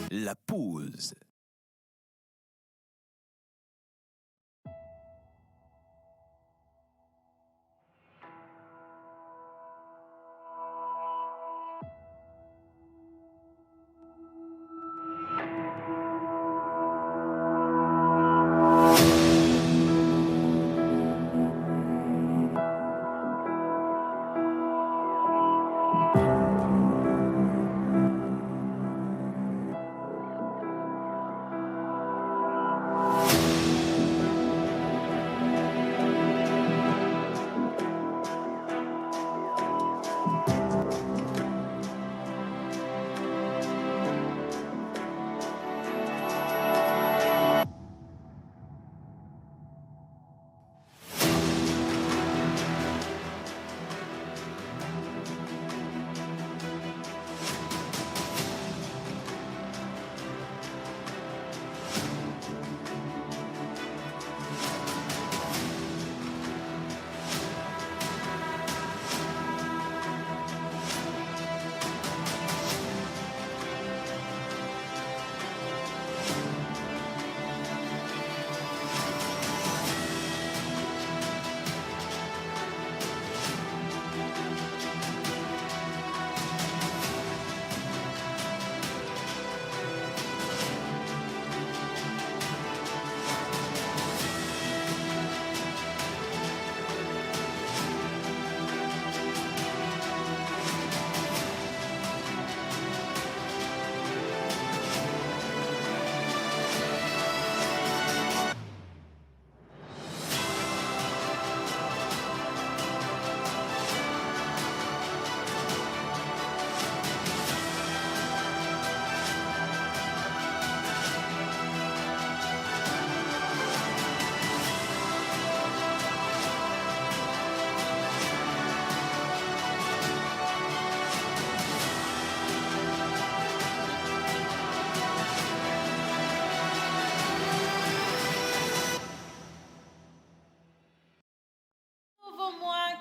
La pause.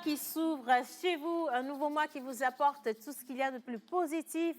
Qui s'ouvre chez vous, un nouveau mois qui vous apporte tout ce qu'il y a de plus positif,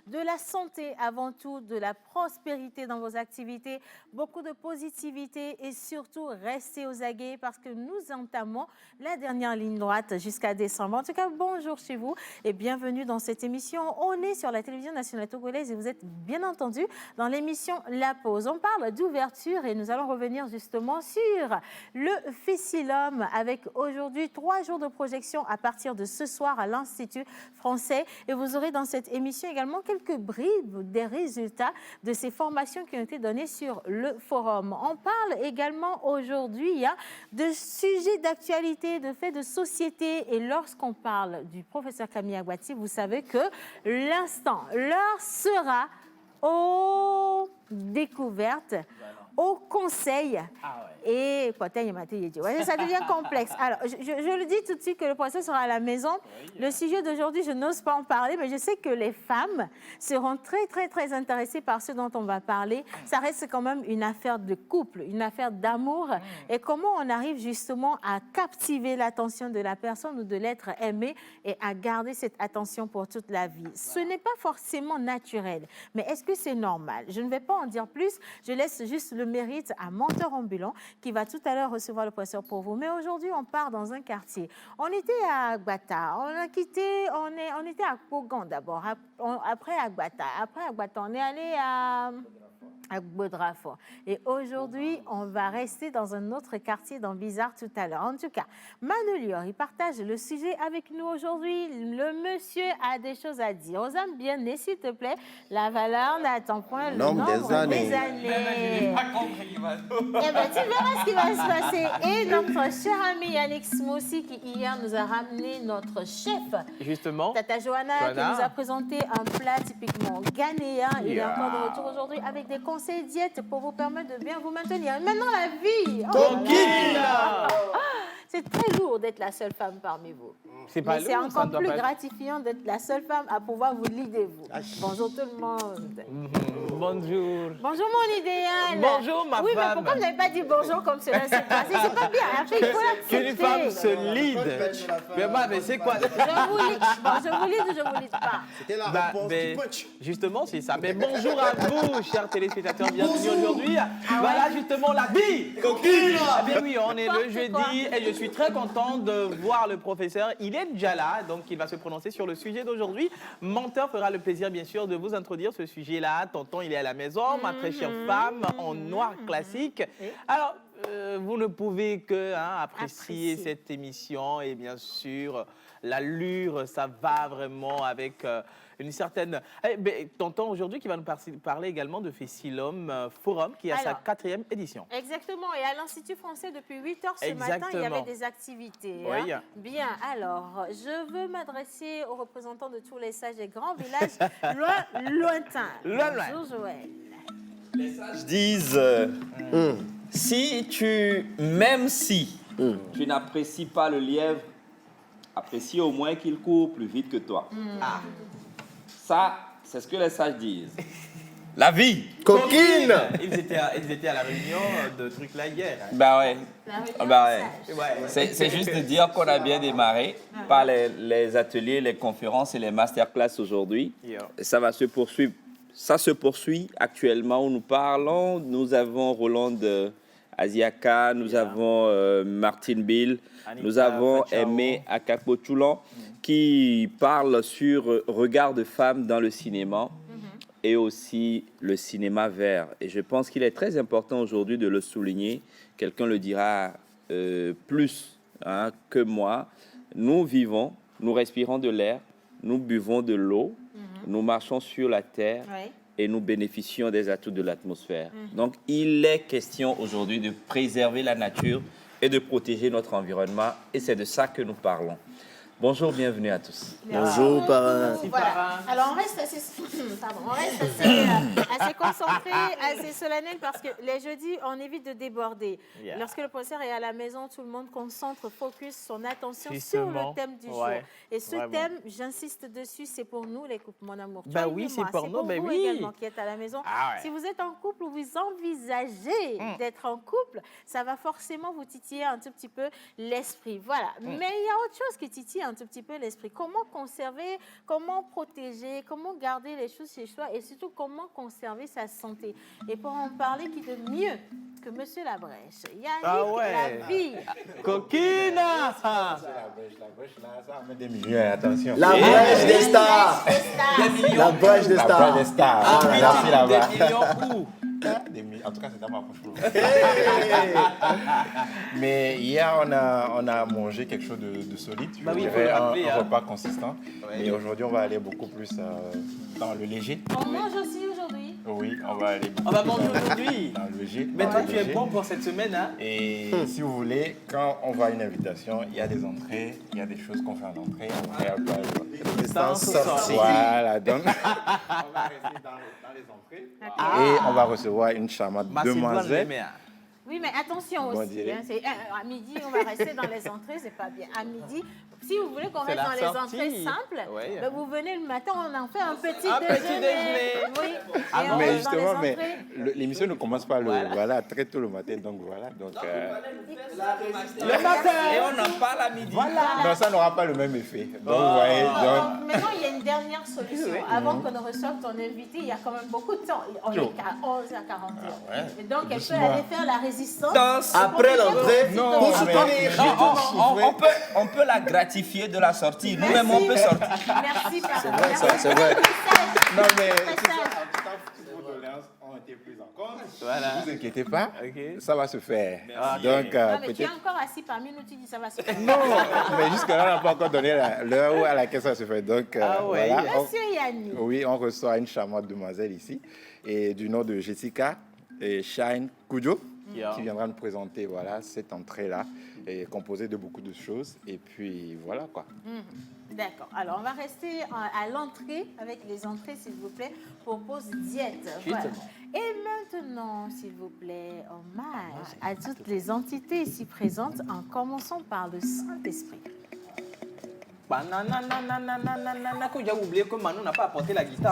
de la santé avant tout, de la prospérité dans vos activités, beaucoup de positivité et surtout restez aux aguets parce que nous entamons la dernière ligne droite jusqu'à décembre. En tout cas, bonjour chez vous et bienvenue dans cette émission. On est sur la télévision nationale togolaise et vous êtes bien entendu dans l'émission La Pause. On parle d'ouverture et nous allons revenir justement sur le Fessilum avec aujourd'hui 3 jours de projection à partir de ce soir à l'Institut français. Et vous aurez dans cette émission également quelques bribes des résultats de ces formations qui ont été données sur le forum. On parle également aujourd'hui de sujets d'actualité, de faits de société. Et lorsqu'on parle du professeur Camille Aguati, vous savez que l'heure sera aux découvertes, au conseil. Et ça devient complexe. Alors, je le dis tout de suite que le professeur sera à la maison. Le sujet d'aujourd'hui, je n'ose pas en parler, mais je sais que les femmes seront très, très, très intéressées par ce dont on va parler. Ça reste quand même une affaire de couple, une affaire d'amour. Et comment on arrive justement à captiver l'attention de la personne ou de l'être aimé et à garder cette attention pour toute la vie. Ce n'est pas forcément naturel, mais est-ce que c'est normal? Je ne vais pas en dire plus. Je laisse juste le mérite à Menteur Ambulant qui va tout à l'heure recevoir le professeur pour vous. Mais aujourd'hui, on part dans un quartier. On était à Agbata, on était à Kogan d'abord, après Agbata. Après Agbata, on est allé à Bodrafort. Et aujourd'hui, on va rester dans un autre quartier dans Bizarre tout à l'heure. En tout cas, Manolior, il partage le sujet avec nous aujourd'hui. Le monsieur a des choses à dire. Osam bien, s'il te plaît, la valeur n'attend point le nombre des années. Eh bien, tu verras ce qui va se passer. Et notre cher ami Yannick Smoussi, qui hier nous a ramené notre chef. Justement. Tata Johanna, qui nous a présenté un plat typiquement ghanéen. Il est encore de retour aujourd'hui avec des conseils diète pour vous permettre de bien vous maintenir. Maintenant, la vie. Tranquille. C'est très lourd d'être la seule femme parmi vous. C'est pas Mais c'est lourd, ça encore ne doit plus pas être- gratifiant d'être la seule femme à pouvoir vous leader, vous. Bonjour tout le monde. Bonjour. Bonjour mon idéal. Bonjour, ma Oui, mais femme. pourquoi vous n'avez pas dit bonjour comme cela s'est passé? C'est pas bien. Après, il faut l'accepter. Qu'une femme se lead. Mais c'est quoi? Je vous lead. Bon, je vous lead ou je vous lead pas? C'était la Bah, réponse mais du punch. justement, c'est ça. Mais bonjour à vous, chers téléspectateurs, bienvenue aujourd'hui. Voilà justement la vie. Coquine. Eh bien oui, on est le N'importe quoi. jeudi et je suis très content de voir le professeur. Il est déjà là, donc il va se prononcer sur le sujet d'aujourd'hui. Menteur fera le plaisir, bien sûr, de vous introduire ce sujet-là. Tonton, il est à la maison, ma très chère femme, en noir classique. Alors, vous ne pouvez que apprécier cette émission et bien sûr, l'allure, ça va vraiment avec une certaine... Tonton, aujourd'hui, qui va nous parler également de Fessilhomme Forum, qui a sa Alors, 4e édition. Exactement. Et à l'Institut français, depuis 8 heures ce matin, il y avait des activités. Oui. Hein. Bien. Alors, je veux m'adresser aux représentants de tous les sages des grands villages lointains. Bonjour, Joël. Les sages disent, même si tu n'apprécies pas le lièvre, apprécie au moins qu'il court plus vite que toi. Ah. Ça, c'est ce que les sages disent. La vie. Coquine. Ils étaient à la réunion de trucs là hier. Hein. Bah ouais. La réunion Bah des ouais. sages. C'est juste de dire qu'on a bien démarré par les ateliers, les conférences et les masterclass aujourd'hui. Yeah. Ça va se poursuivre. Ça se poursuit actuellement où nous parlons. Nous avons Roland Asiaka, nous avons Martine Bill, Anita nous avons Fachao. Aimé Akapochulan qui parle sur regard de femme dans le cinéma et aussi le cinéma vert. Et je pense qu'il est très important aujourd'hui de le souligner. Quelqu'un le dira plus que moi. Nous vivons, nous respirons de l'air, nous buvons de l'eau, nous marchons sur la terre Oui. et nous bénéficions des atouts de l'atmosphère. Donc, il est question aujourd'hui de préserver la nature et de protéger notre environnement. Et c'est de ça que nous parlons. Bonjour, bienvenue à tous. Bonjour, parrain. Voilà. Alors, on reste assez, assez concentré, assez solennel parce que les jeudis, on évite de déborder. Yeah. Lorsque le professeur est à la maison, tout le monde concentre, focus son attention Justement. sur le thème du jour. Ouais. Et ce Vraiment. thème, j'insiste dessus, c'est pour nous, les couples, mon amour. Ben Toi oui, et c'est moi. pour nous, ben vous oui. également qui êtes à la maison. Ah ouais. Si vous êtes en couple ou vous envisagez d'être en couple, ça va forcément vous titiller un tout petit peu l'esprit. Voilà. Mais il y a autre chose qui titille un tout petit peu l'esprit. Comment conserver, comment protéger, comment garder les choses chez soi et surtout comment conserver sa santé. Et pour en parler, qui de mieux que Monsieur Labrèche, Yannick la vie. Coquine. La brèche là, ça met des millions, attention. La brèche des stars. La brèche des La stars. brèche des stars. Ah, merci là-bas. Des millions où? En tout cas, c'est dans ma poche. Mais hier, on a mangé quelque chose de solide. Je Bah oui, il faut dirais le rappeler, un hein. repas consistant. Ouais. Mais aujourd'hui, on va aller beaucoup plus dans le léger. On mange aussi aujourd'hui. Oui, on va aller beaucoup On va plus manger aujourd'hui. dans le léger. Mais dans toi, le tu es léger. bon pour cette semaine, hein? Et si vous voulez, quand on va à une invitation, il y a des entrées, il y a des choses qu'on fait en entrée. On fait un peu Distance sortie. Voilà, donc on va rester dans les entrées. Et on va recevoir une charmante demoiselle. Oui, mais attention Bon, aussi. dirait. Hein, à midi, on va rester dans les entrées, c'est pas bien. À midi, si vous voulez qu'on C'est reste la dans les sortie. entrées simples, Ouais. ben vous venez le matin, on en fait un petit Un déjeuner. petit déjeuner. Oui. Ah Et bon? on Mais reste dans les justement, mais entrées. l'émission ne commence pas Voilà. très tôt le matin, donc voilà. Donc, Le matin. Et on en parle à midi. non, ça n'aura pas le même effet. Donc, vous voyez, donc, Donc, maintenant, il y a une dernière solution. Avant qu'on ne reçoive ton invité, il y a quand même beaucoup de temps. On est qu'à 11h41. Et donc, elle peut aller faire la résistance. Danse. Après l'entrée, Non, pour mais- soutenir. Non, on peut la gratifier de la sortie. Nous-mêmes, on peut sortir. Merci, C'est vrai, ça, c'est vrai. non, mais Très toutes sage. vos doléances ont été prises en compte. Voilà. Ne vous inquiétez pas, Ok. ça va se faire. Merci. Donc, Non, mais tu es peut-être. encore assis parmi nous, tu dis ça va se faire. Non, mais jusque-là, on n'a pas encore donné l'heure à laquelle ça se fait. Donc, Ah ouais. voilà. Monsieur Yannick. Oui, on reçoit une charmante demoiselle ici, et du nom de Jessica. et Shine Kujo, Yeah. qui viendra nous présenter voilà, cette entrée-là, et composée de beaucoup de choses. Et puis voilà quoi. D'accord. Alors, on va rester à l'entrée avec les entrées, s'il vous plaît, pour pause diète. Voilà. Et maintenant, s'il vous plaît, hommage à toutes les entités ici présentes, en commençant par le Saint-Esprit. Que j'ai oublié que Manu n'a pas apporté la guitare.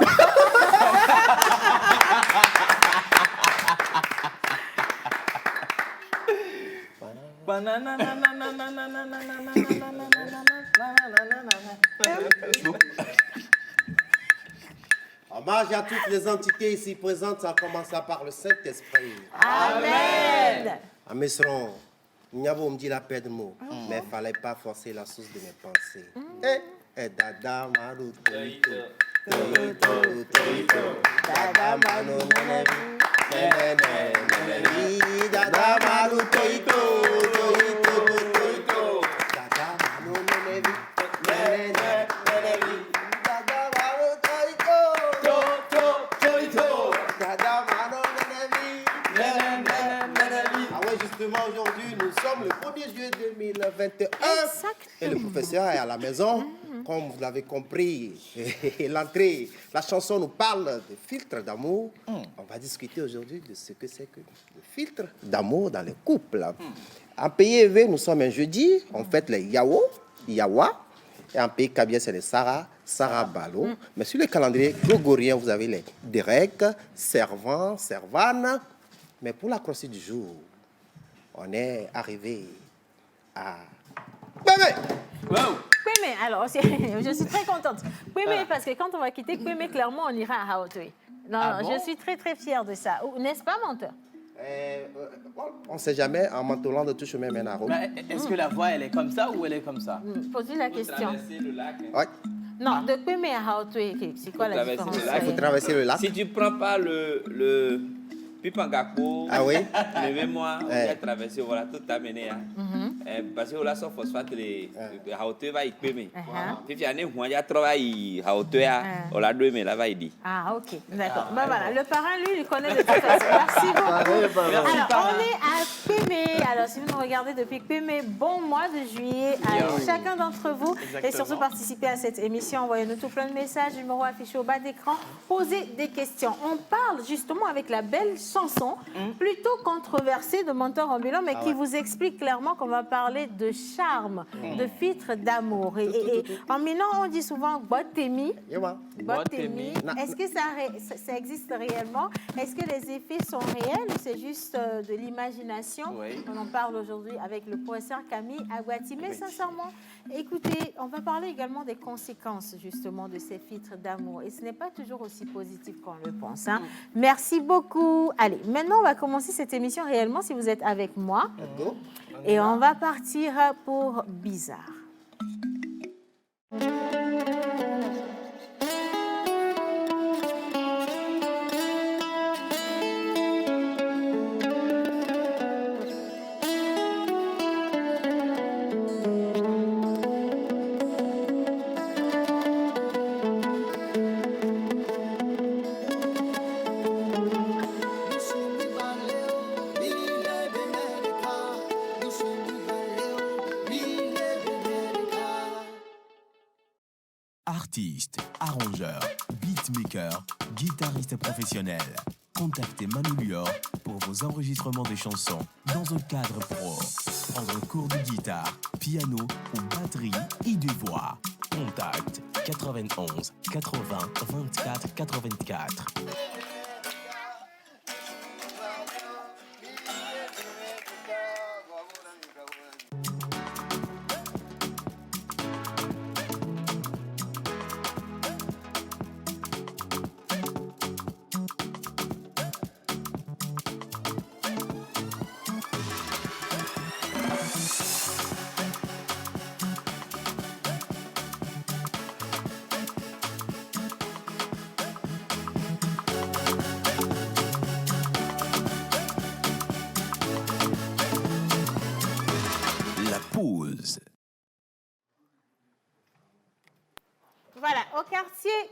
Hommage à toutes les entités ici présentes, en commençant par le Saint-Esprit. Amen. Amesron, Nyabo me dit la paix de mots, mais il ne fallait pas forcer la source de mes pensées. Dada Maru Toito, Toito, Toito, Dada Manu Nenevi, Nenevi, Dada Maru Toito, Toito, Toito, Dada Manu Nenevi, Nenevi, Dada Maru Toito, Toito, Dada Manu Nenevi. Ah ouais, justement, aujourd'hui, nous sommes le 1er juillet 2021. Et le professeur est à la maison. Comme vous l'avez compris, l'entrée, la chanson nous parle de filtres d'amour. On va discuter aujourd'hui de ce que c'est que le filtre d'amour dans les couples. En pays élevé, nous sommes un jeudi. On fête les Yawa. Et en pays kabyle, c'est les Sarabalo. Mais sur le calendrier grégorien, vous avez les Derek, Servant, Servane. Mais pour la croisée du jour, on est arrivé à... Bébé! Wow. Kweme, alors, je suis très contente. Kweme, parce que quand on va quitter Kweme, clairement, on ira à Haotwe. Non, Ah bon? je suis très, très fière de ça. N'est-ce pas, menteur? On ne sait jamais, en mentolant de tout chemin mène à Rome. Mais est-ce que la voix, elle est comme ça ou elle est comme ça? Pose-lui la question. Traverser le lac. Ouais. Non, de Kweme à Haotwe, c'est quoi la Traverser différence? le lac. Il faut traverser le lac. Si tu prends pas le Pipangakpo, Ah oui? le mémoire, on Ouais. va traverser, voilà, tout amené. Parce que là, son phosphate, les haute va y pémer. Puis il y a un moyen de travailler à hauteur, on l'a doué, là, va y dire. Ah, ok, d'accord. Ben voilà, le parrain, lui, il connaît de toute façon. Merci beaucoup. Alors, on est à Kweme. Alors, si vous nous regardez depuis Kweme, bon mois de juillet à chacun d'entre vous. Et surtout, participez à cette émission. Envoyez-nous tout plein de messages, numéro affiché au bas d'écran. Posez des questions. On parle justement avec la belle chanson, plutôt controversée de Menteur Ambulant, mais qui vous explique clairement qu'on va parler de charme, de filtre d'amour. Et en Milan, on dit souvent Botemi. Botemi. Est-ce que ça existe réellement? Est-ce que les effets sont réels ou c'est juste de l'imagination? Oui. On en parle aujourd'hui avec le professeur Camille Aguati. Mais sincèrement, écoutez, on va parler également des conséquences justement de ces filtres d'amour. Et ce n'est pas toujours aussi positif qu'on le pense. Hein. Merci beaucoup. Allez, maintenant on va commencer cette émission réellement si vous êtes avec moi. Et on va partir pour Bizarre. Artiste, arrangeur, beatmaker, guitariste professionnel. Contactez Manu Lior pour vos enregistrements de chansons dans un cadre pro. Prendre un cours de guitare, piano ou batterie et de voix. Contact 91 80 24 84.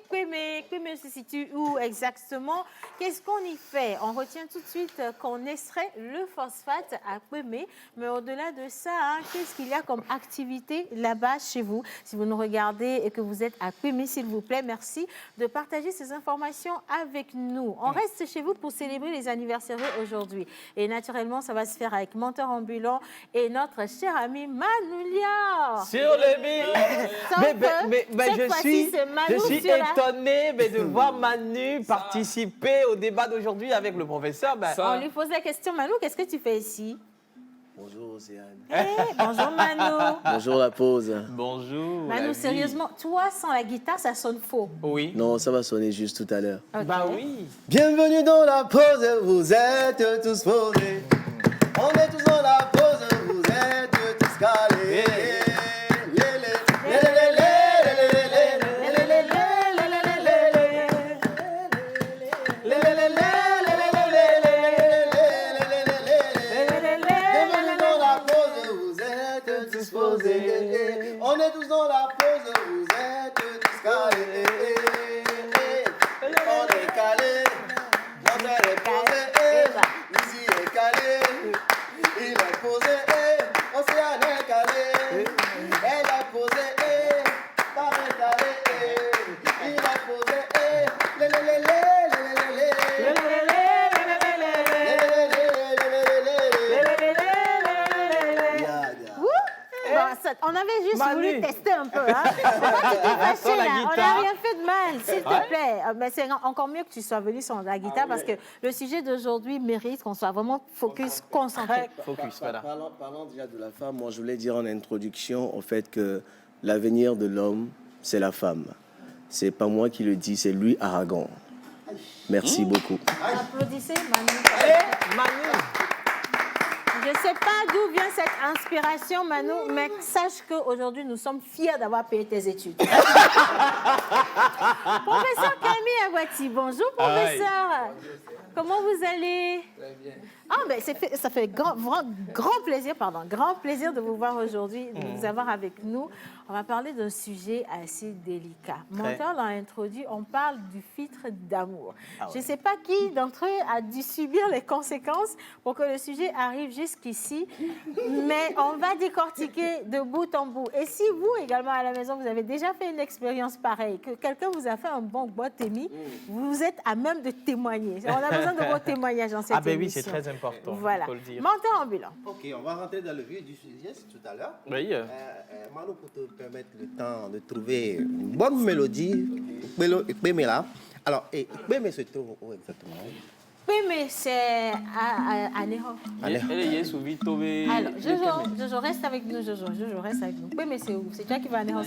Kweme se situe où exactement? Qu'est-ce qu'on y fait? On retient tout de suite qu'on extrait le phosphate à Kweme, mais au-delà de ça, hein, qu'est-ce qu'il y a comme activité là-bas chez vous? Si vous nous regardez et que vous êtes à Kweme, s'il vous plaît, merci de partager ces informations avec nous. On reste chez vous pour célébrer les anniversaires aujourd'hui. Et naturellement, ça va se faire avec Menteur Ambulant et notre cher ami Manoulia. Sur le beat. Mais je suis étonné de voir Manu participer au débat d'aujourd'hui avec le professeur. On lui pose la question, Manu, qu'est-ce que tu fais ici? Bonjour Océane. Bonjour Manu. Bonjour la pause. Bonjour. Manu, sérieusement, toi sans la guitare, ça sonne faux. Oui. Non, ça va sonner juste tout à l'heure. Okay. Bah oui. Bienvenue dans la pause, vous êtes tous posés. On est tous dans la pause, vous êtes tous calés. On est tous dans la pause, vous êtes tous calés. On est calé, Menteur est posé, Lizzy est calé, il est posé, Océane est calé, elle a posé, Pam est calé, il a posé, on avait juste voulu tester un peu. Hein? On n'a rien fait de mal, s'il te plaît. Mais c'est encore mieux que tu sois venu sur la guitare parce que le sujet d'aujourd'hui mérite qu'on soit vraiment focus, concentré. Parlant déjà de la femme, moi je voulais dire en introduction au fait que l'avenir de l'homme, c'est la femme. C'est pas moi qui le dis, c'est Louis Aragon. Merci beaucoup. Applaudissez Manu. Manu. Je ne sais pas d'où vient cette inspiration, Manu, mais sache qu'aujourd'hui, nous sommes fiers d'avoir payé tes études. Professeur Camille Aguati, bonjour professeur. Comment vous allez? Très bien. Ah, ben, ça fait grand plaisir de vous voir aujourd'hui, de vous avoir avec nous. On va parler d'un sujet assez délicat. Menteur l'a introduit, on parle du filtre d'amour. Je ne sais pas qui d'entre eux a dû subir les conséquences pour que le sujet arrive jusqu'ici, mais on va décortiquer de bout en bout. Et si vous, également à la maison, vous avez déjà fait une expérience pareille, que quelqu'un vous a fait un bon boîte-émis, vous êtes à même de témoigner. On a besoin de vos témoignages dans cette émission. Oui, c'est très important. Voilà. Faut le dire. Menteur ambulant. Ok, on va rentrer dans le vif du sujet tout à l'heure. Oui. Manu, pour te permettre le temps de trouver une bonne mélodie, Kweme là. Alors, Kweme se trouve où exactement? Kweme, c'est à Ného. Alors, Jojo, reste avec nous, Jojo. Reste avec nous. Kweme, c'est où? C'est toi qui vas à Ného?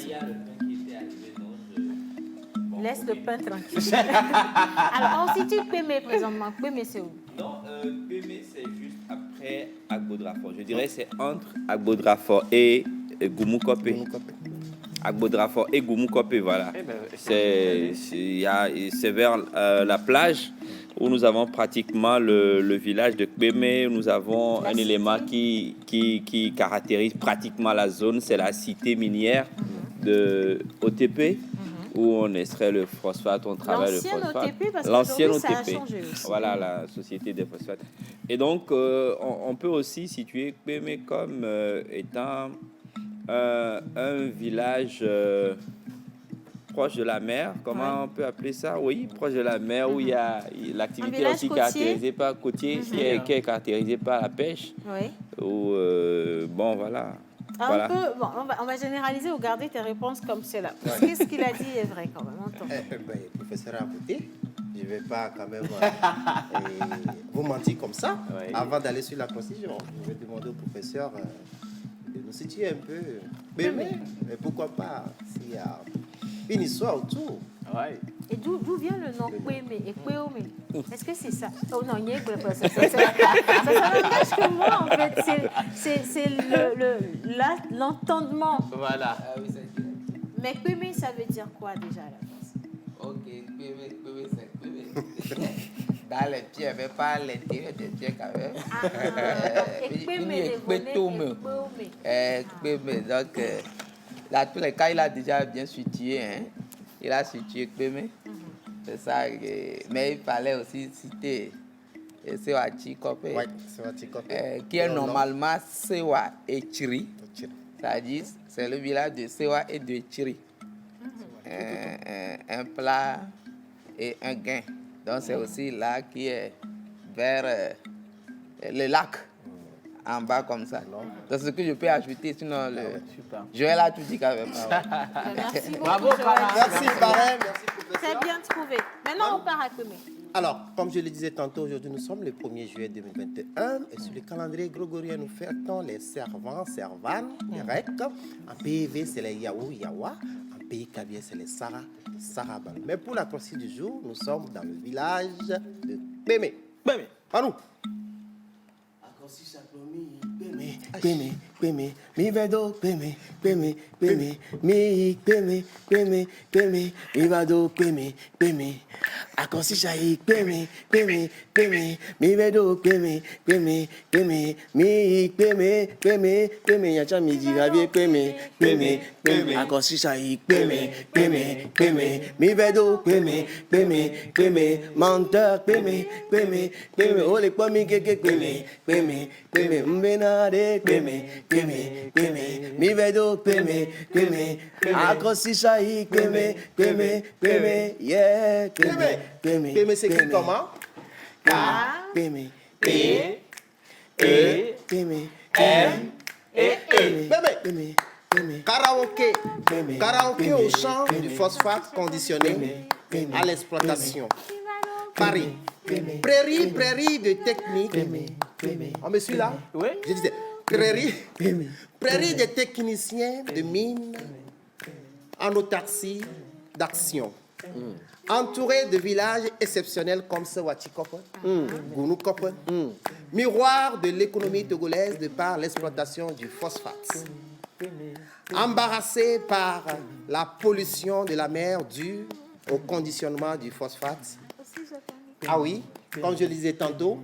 Laisse le pain tranquille. Alors, on situe Kweme présentement. Kweme, c'est où? Non, Kweme, c'est juste après Agbodrafort. Je dirais c'est entre Agbodrafort et Goumou-Kope. Agbodrafort et Goumou-Kope, voilà. C'est vers la plage où nous avons pratiquement le village de Kweme. Nous avons un élément qui caractérise pratiquement la zone, c'est la cité minière de OTP. Où on extrait le phosphate, on travaille le phosphate. OTP, parce l'ancienne OTP, OTP, ça a changé aussi. Voilà, la société des phosphates. Et donc, on peut aussi situer Kweme comme étant un village proche de la mer. Comment on peut appeler ça? Oui, proche de la mer, où il y a l'activité aussi caractérisée par côtier, qui est caractérisée par la pêche. Oui. Où, bon, voilà. Un peu, bon, on va généraliser ou garder tes réponses comme cela. Parce que ce qu'il a dit est vrai quand même. Le professeur a voté. Je ne vais pas quand même vous mentir comme ça. Avant d'aller sur la procédure, je vais demander au professeur de nous situer un peu. Mais pourquoi pas s'il y a une histoire autour. Et d'où vient le nom Kweme et Kweome? Est-ce que c'est ça? Oh non, il y a ça n'engage que moi, en fait. C'est l'entendement. Voilà. Mais Kweme, ça veut dire quoi déjà à la base? Ok, Kweme, c'est Kweme. Dans les pieds, mais pas à l'intérieur des pieds quand même. Et Kweme, les volets, Kweme, donc, là, tous les cas, il a déjà bien situé. Hein. il a situé Kpémé. C'est ça. Mais il fallait aussi citer Sewa Chikopé, Ouais, c'est un petit copain. qui est normalement Sewa et Chiri. C'est-à-dire, c'est le village de Sewa et de Chiri. Un plat et un gain. Donc c'est aussi là qui est vers le lac. En bas comme ça. C'est ce que je peux ajouter, sinon le... Super. Joël a tout dit quand même. Merci beaucoup, Bravo, Joël. Farah. Merci, parrain. Merci, professeur. C'est bien trouvé. Maintenant, on part à Kpémé. Alors, comme je le disais tantôt, aujourd'hui, nous sommes le 1er juillet 2021 et sur le calendrier grégorien, nous fêtons les servants, servanes, les recs. En PV, c'est les Yahou, Yawa. En pays Kabia, c'est les Sarah, Saraban. Mais pour la croisée du jour, nous sommes dans le village de Kpémé. Kpémé. Par nous. Kpémé, Kpémé, mi vado Kpémé, Kpémé, Kpémé, mi Kpémé, Kpémé, Kpémé, mi vado Kpémé, Kpémé. Akonsi chai Kpémé, Kpémé, Kpémé, mi vado Kpémé, Kpémé, Kpémé, mi Kpémé, Kpémé, Kpémé, yacha mi jirabe Kpémé, Kpémé, Kpémé. Akonsi chai Kpémé, Kpémé, Kpémé, mi vado Kpémé, Kpémé, Kpémé, menteur Kpémé, Kpémé, Kpémé, oh les pommes kéké Kpémé, Kpémé, Kpémé, mbenade Kpémé, Kpémé, Kpémé, mi vedo Kpémé, Kpémé, akonsi chai Kpémé, Kpémé, Kpémé, yeah, Kpémé, Kpémé, Kpémé c'est qui comment? Kpémé, E, Kpémé, M, et E. Kpémé, Kpémé, karaoké, karaoké au chant du phosphate conditionné à l'exploitation. Paris, prairie de technique. On me suit là? Oui. Je disais, prairie de techniciens de mine en autarcie d'action. Entouré de villages exceptionnels comme Sewachikope, Gounou-Kope, miroir de l'économie togolaise de par l'exploitation du phosphate. Embarrassé par la pollution de la mer due au conditionnement du phosphate. Ah oui, comme je le disais tantôt,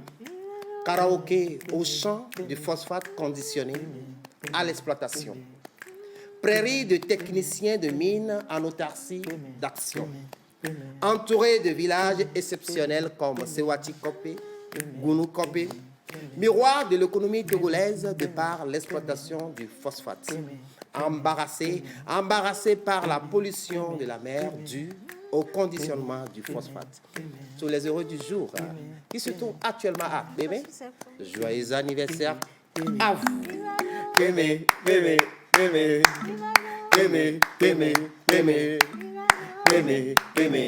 karaoké au champ du phosphate conditionné à l'exploitation. Prairie de techniciens de mines en autarcie d'action. Entouré de villages exceptionnels comme Sewachikope, Gounou-Kope, miroir de l'économie togolaise de par l'exploitation du phosphate. Embarrassé par la pollution de la mer due au conditionnement du phosphate. Tous les heureux du jour qui se trouvent actuellement à Kpémé, joyeux anniversaire à vous. Kpémé, Kpémé, Kpémé, Kpémé, Kpémé, Kpémé, Kpémé, Kpémé.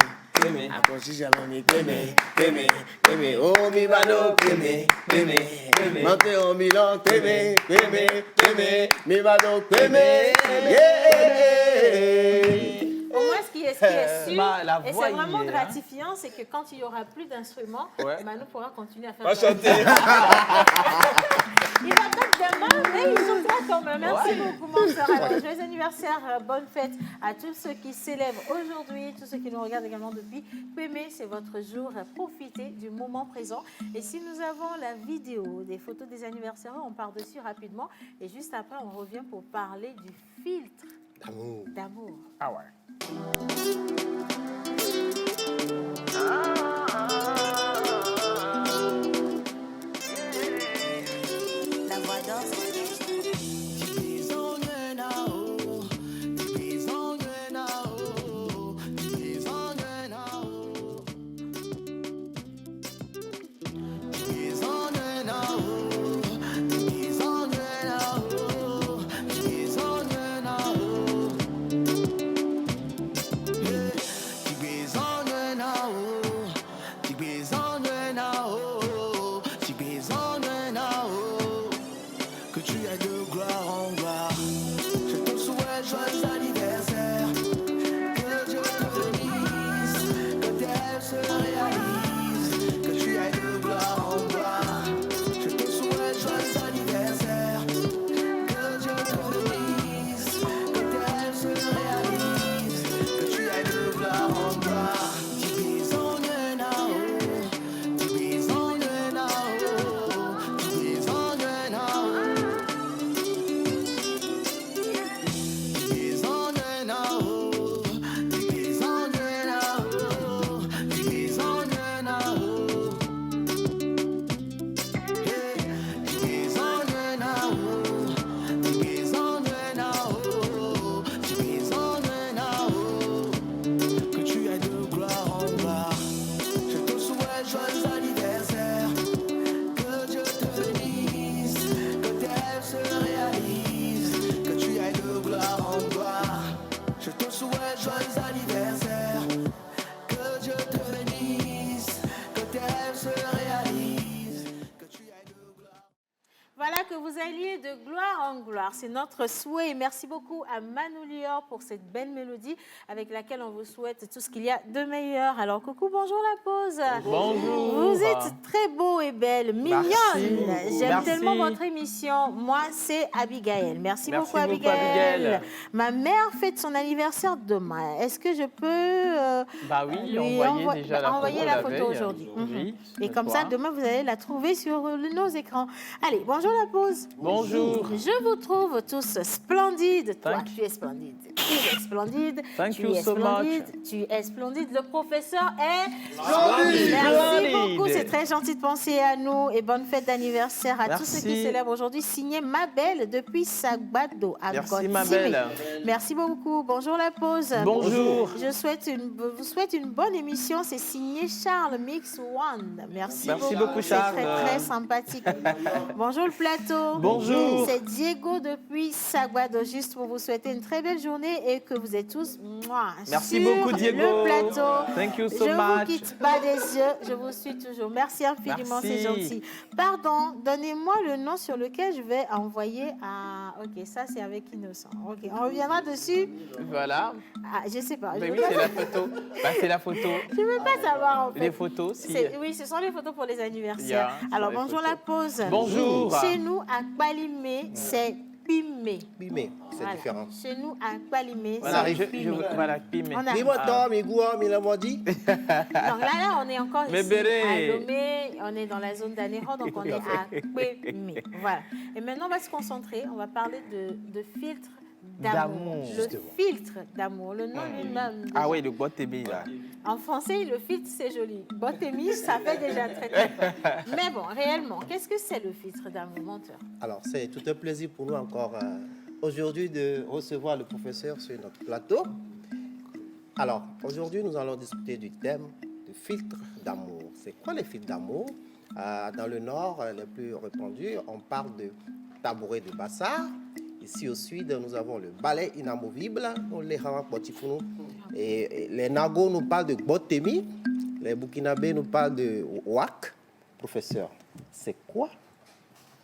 Akonsi jaloni Kpémé, Kpémé, Kpémé, oh mi vado Kpémé, Kpémé, monte au Milan Kpémé, Kpémé, Kpémé, mi vado Kpémé, yeah. Au moins, ce qui est sûr, La et voix, c'est vraiment il est, hein. gratifiant, c'est que quand il n'y aura plus d'instruments, Ouais. eh ben, nous pourrons continuer à faire Va ça. chanter. Il va peut-être demain, mais il chantera quand même. Merci beaucoup, mon frère. Alors, joyeux anniversaire, bonne fête à tous ceux qui célèbrent aujourd'hui, tous ceux qui nous regardent également depuis Kpémé. C'est votre jour. Profitez du moment présent. Et si nous avons la vidéo des photos des anniversaires, on part dessus rapidement. Et juste après, on revient pour parler du filtre d'amour. Ah ouais. La voix d'or, que vous alliez de gloire en gloire. C'est notre souhait. Merci beaucoup à Manu Lior pour cette belle mélodie avec laquelle on vous souhaite tout ce qu'il y a de meilleur. Alors, coucou, bonjour la pause. Bonjour. Vous êtes très beau et belle, mignonne. J'aime Merci. tellement votre émission. Moi, c'est Abigail. Merci beaucoup, beaucoup, Abigail. Abigail. Ma mère fête son anniversaire demain. Est-ce que je peux Bah oui, lui envoyez déjà la envoyer photo la la photo veille. aujourd'hui? Oui, Et ce comme ça, soir. demain, vous allez la trouver sur nos écrans. Allez, bonjour la pause. Bonjour. Je vous trouve tous splendides. Toi, Thank- tu es splendide. Tu es splendide. Thank tu you es so splendide. much. Tu es splendide. Le professeur est Splendide. Merci Splendide. beaucoup. C'est très gentil de penser à nous. Et bonne fête d'anniversaire à tous ceux qui Merci. célèbrent aujourd'hui. Signé Mabel depuis Sagbado à Merci, Gotimé. Mabel. Merci beaucoup. Bonjour la pause. Bonjour. Je vous souhaite une bonne émission. C'est signé Charles Mix One. Merci beaucoup, C'est Charles. très, très sympathique. Bonjour le plateau. Bonjour. C'est Diego depuis Saguado, juste pour vous souhaiter une très belle journée et que vous êtes tous Merci sur beaucoup, Diego. le plateau. Thank you so je ne vous much. quitte pas des yeux, je vous suis toujours. Merci infiniment, Merci. c'est gentil. Pardon, donnez-moi le nom sur lequel je vais envoyer à... Ok, ça c'est avec Innocent. Ok, on reviendra dessus. Voilà. Ah, je sais pas. Je Ben veux oui, pas- c'est la photo. Bah, c'est la photo. je ne veux pas savoir en fait. Les photos, si. Oui, ce sont les photos pour les anniversaires. Yeah, Alors, les bonjour photos. la pause. Bonjour. Chez nous, à Kpalimé, c'est Pimé. Bimé, c'est Voilà. différent. Chez nous, à Kpalimé, Voilà, c'est je, Pimé. voilà, Pimé. On a- Mimoto, Migua, Milamodi. Donc là, on est encore Mais ici Béré. à Lomé, on est dans la zone d'Anéro, donc on est à Kpémé. Voilà. Et maintenant, on va se concentrer, on va parler de filtre d'amour. D'amour, Le justement. filtre d'amour, le nom lui-même. Ah déjà. oui, le Guatemala là. En français, le filtre, c'est joli. Botémie, ça fait déjà très très bien. Mais bon, réellement, qu'est-ce que c'est le filtre d'amour, menteur? Alors, c'est tout un plaisir pour nous encore aujourd'hui de recevoir le professeur sur notre plateau. Alors, aujourd'hui, nous allons discuter du thème de filtre d'amour. C'est quoi les filtres d'amour? Dans le Nord, les plus répandus, on parle de tabouret de Bassar. Ici au Sud, nous avons le balai inamovible, les Hamak Botifounou. Et les Nagos nous parlent de Botémi. Les Burkinabés nous parlent de Ouak. Professeur, c'est quoi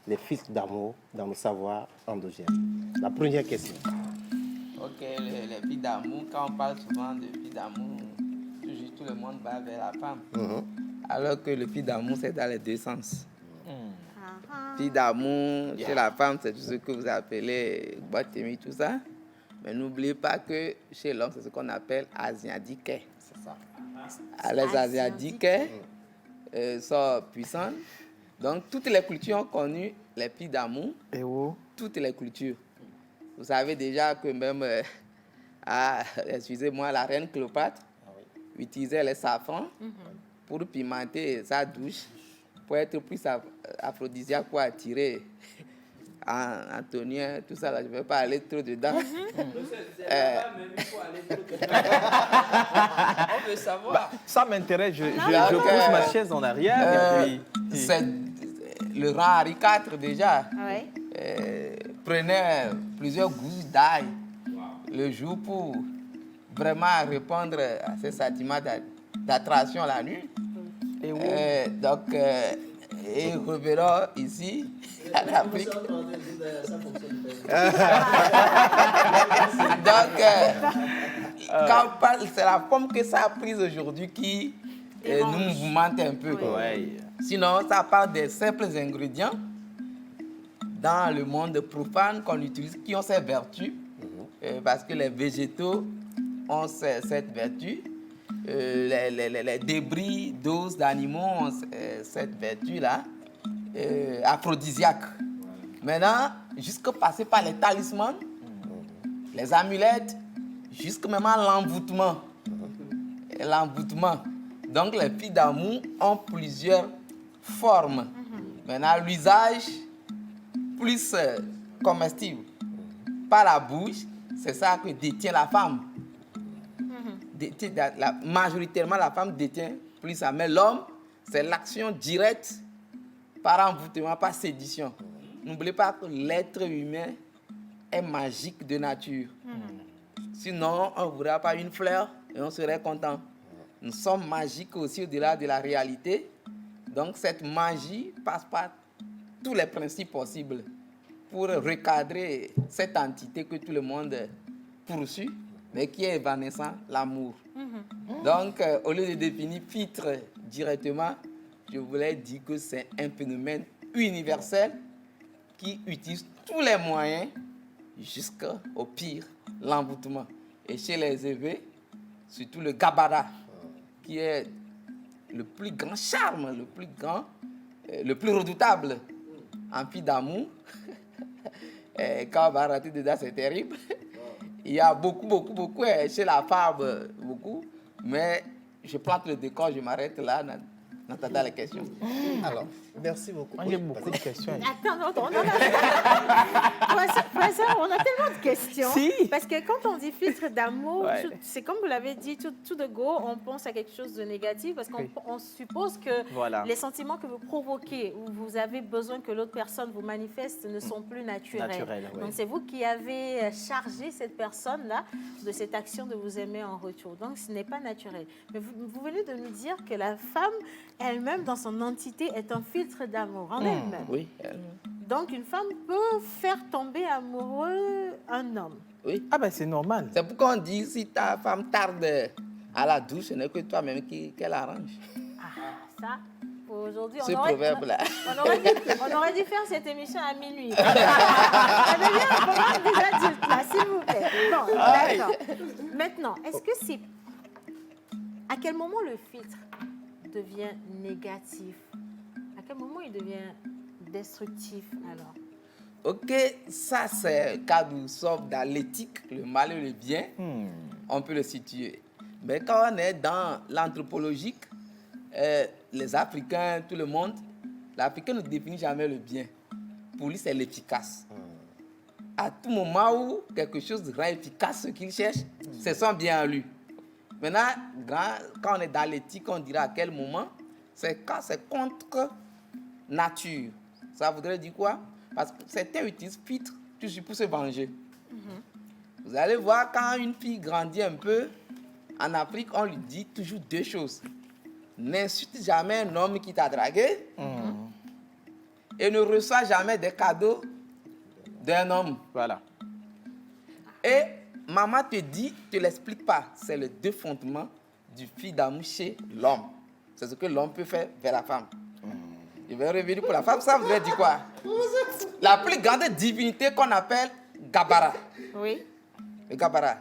les filtres d'amour dans nos savoirs endogènes? La première question. Ok, les filles d'amour, quand on parle souvent de filles d'amour, toujours tout le monde va vers la femme. Alors que le fille d'amour, c'est dans les deux sens. Fille d'amour, chez la femme, c'est tout ce que vous appelez botémie, tout ça. Mais n'oubliez pas que chez l'homme, c'est ce qu'on appelle asiadique. C'est ça. Les asiatiques sont puissantes. Donc, toutes les cultures ont connu les filles d'amour. Et où? Toutes les cultures. Vous savez déjà que même, excusez-moi, la reine Cléopâtre utilisait les safrans pour pimenter sa douche, pour être plus aphrodisiaque, pour attirer Antonien, tout ça. Là, je ne vais pas aller trop dedans. On veut savoir. Ça m'intéresse, je Donc, pousse ma chaise en arrière et puis... C'est le rang Henri IV déjà. Oui. Prenait plusieurs gousses d'ail le jour pour vraiment répondre à ces sentiments d'attraction la nuit. Et où? Donc, et revenons ici à l'Afrique. Donc, quand on parle, c'est la forme que ça a prise aujourd'hui qui nous mouvemente un peu. Ouais. Sinon, ça part des simples ingrédients dans le monde profane qu'on utilise, qui ont ces vertus, parce que les végétaux ont cette vertu, les débris d'os d'animaux ont cette vertu-là, aphrodisiaque. Maintenant, jusqu'à passer par les talismans, les amulettes, jusqu'à même l'envoûtement. L'envoûtement. Donc, les filles d'amour ont plusieurs formes. Maintenant, l'usage plus comestible par la bouche, c'est ça que détient la femme. Majoritairement, la femme détient plus ça. Mais l'homme, c'est l'action directe par envoûtement, par séduction. N'oubliez pas que l'être humain est magique de nature. Sinon, on ne voudrait pas une fleur et on serait content. Nous sommes magiques aussi au-delà de la réalité. Donc, cette magie passe par tous les principes possibles. pour recadrer cette entité que tout le monde poursuit, mais qui est évanescent, l'amour. Donc, au lieu de définir filtre directement, je voulais dire que c'est un phénomène universel qui utilise tous les moyens jusqu'au pire, l'envoûtement. Et chez les élevés, surtout le gabara, qui est le plus grand charme, le plus redoutable en fille d'amour. Quand on va rentrer dedans, c'est terrible. Il y a beaucoup, chez la femme, beaucoup. Mais je plante le décor, je m'arrête là, en attendant les questions. Alors, merci beaucoup. Moi, j'ai beaucoup de questions. Attends, on a tellement de questions. Si. Parce que quand on dit filtre d'amour, Ouais. c'est comme vous l'avez dit, tout de go, on pense à quelque chose de négatif parce qu'on Oui. on suppose que Voilà. les sentiments que vous provoquez ou vous avez besoin que l'autre personne vous manifeste ne sont plus naturels. Naturels, ouais. Donc c'est vous qui avez chargé cette personne-là de cette action de vous aimer en retour. Donc ce n'est pas naturel. Mais vous venez de nous dire que la femme elle-même, dans son entité, est un filtre d'amour en elle-même. Oui, Donc, une femme peut faire tomber amoureux un homme. oui. Ah ben c'est normal. C'est pourquoi on dit, si ta femme tarde à la douche, ce n'est que toi-même qu'elle arrange. Ça, pour aujourd'hui, Ce proverbe-là. on aurait dû faire cette émission à minuit. Ça devient un programme des adultes, là, s'il vous plaît. Bon, d'accord. Maintenant, est-ce que c'est... À quel moment le filtre devient négatif? À quel moment il devient destructif, alors? Ok, ça c'est quand nous sommes dans l'éthique, le mal et le bien, on peut le situer. Mais quand on est dans l'anthropologique, les Africains, tout le monde, l'Africain ne définit jamais le bien. Pour lui, c'est l'efficace. À tout moment où quelque chose rend efficace ce qu'il cherche, c'est son bien à lui. Maintenant, quand on est dans l'éthique, on dira à quel moment, c'est quand c'est contre nature. Ça voudrait dire quoi? Parce que certains utilisent filtre toujours pour se venger. Vous allez voir, quand une fille grandit un peu, en Afrique, on lui dit toujours deux choses. N'insulte jamais un homme qui t'a dragué et ne reçois jamais des cadeaux d'un homme. Voilà. Et maman te dit, te l'explique pas. C'est le deux fondements du fil d'amour chez l'homme. C'est ce que l'homme peut faire vers la femme. Je vais revenir pour la femme. Ça voudrait dire quoi? La plus grande divinité qu'on appelle Gabara. Oui. Le Gabara.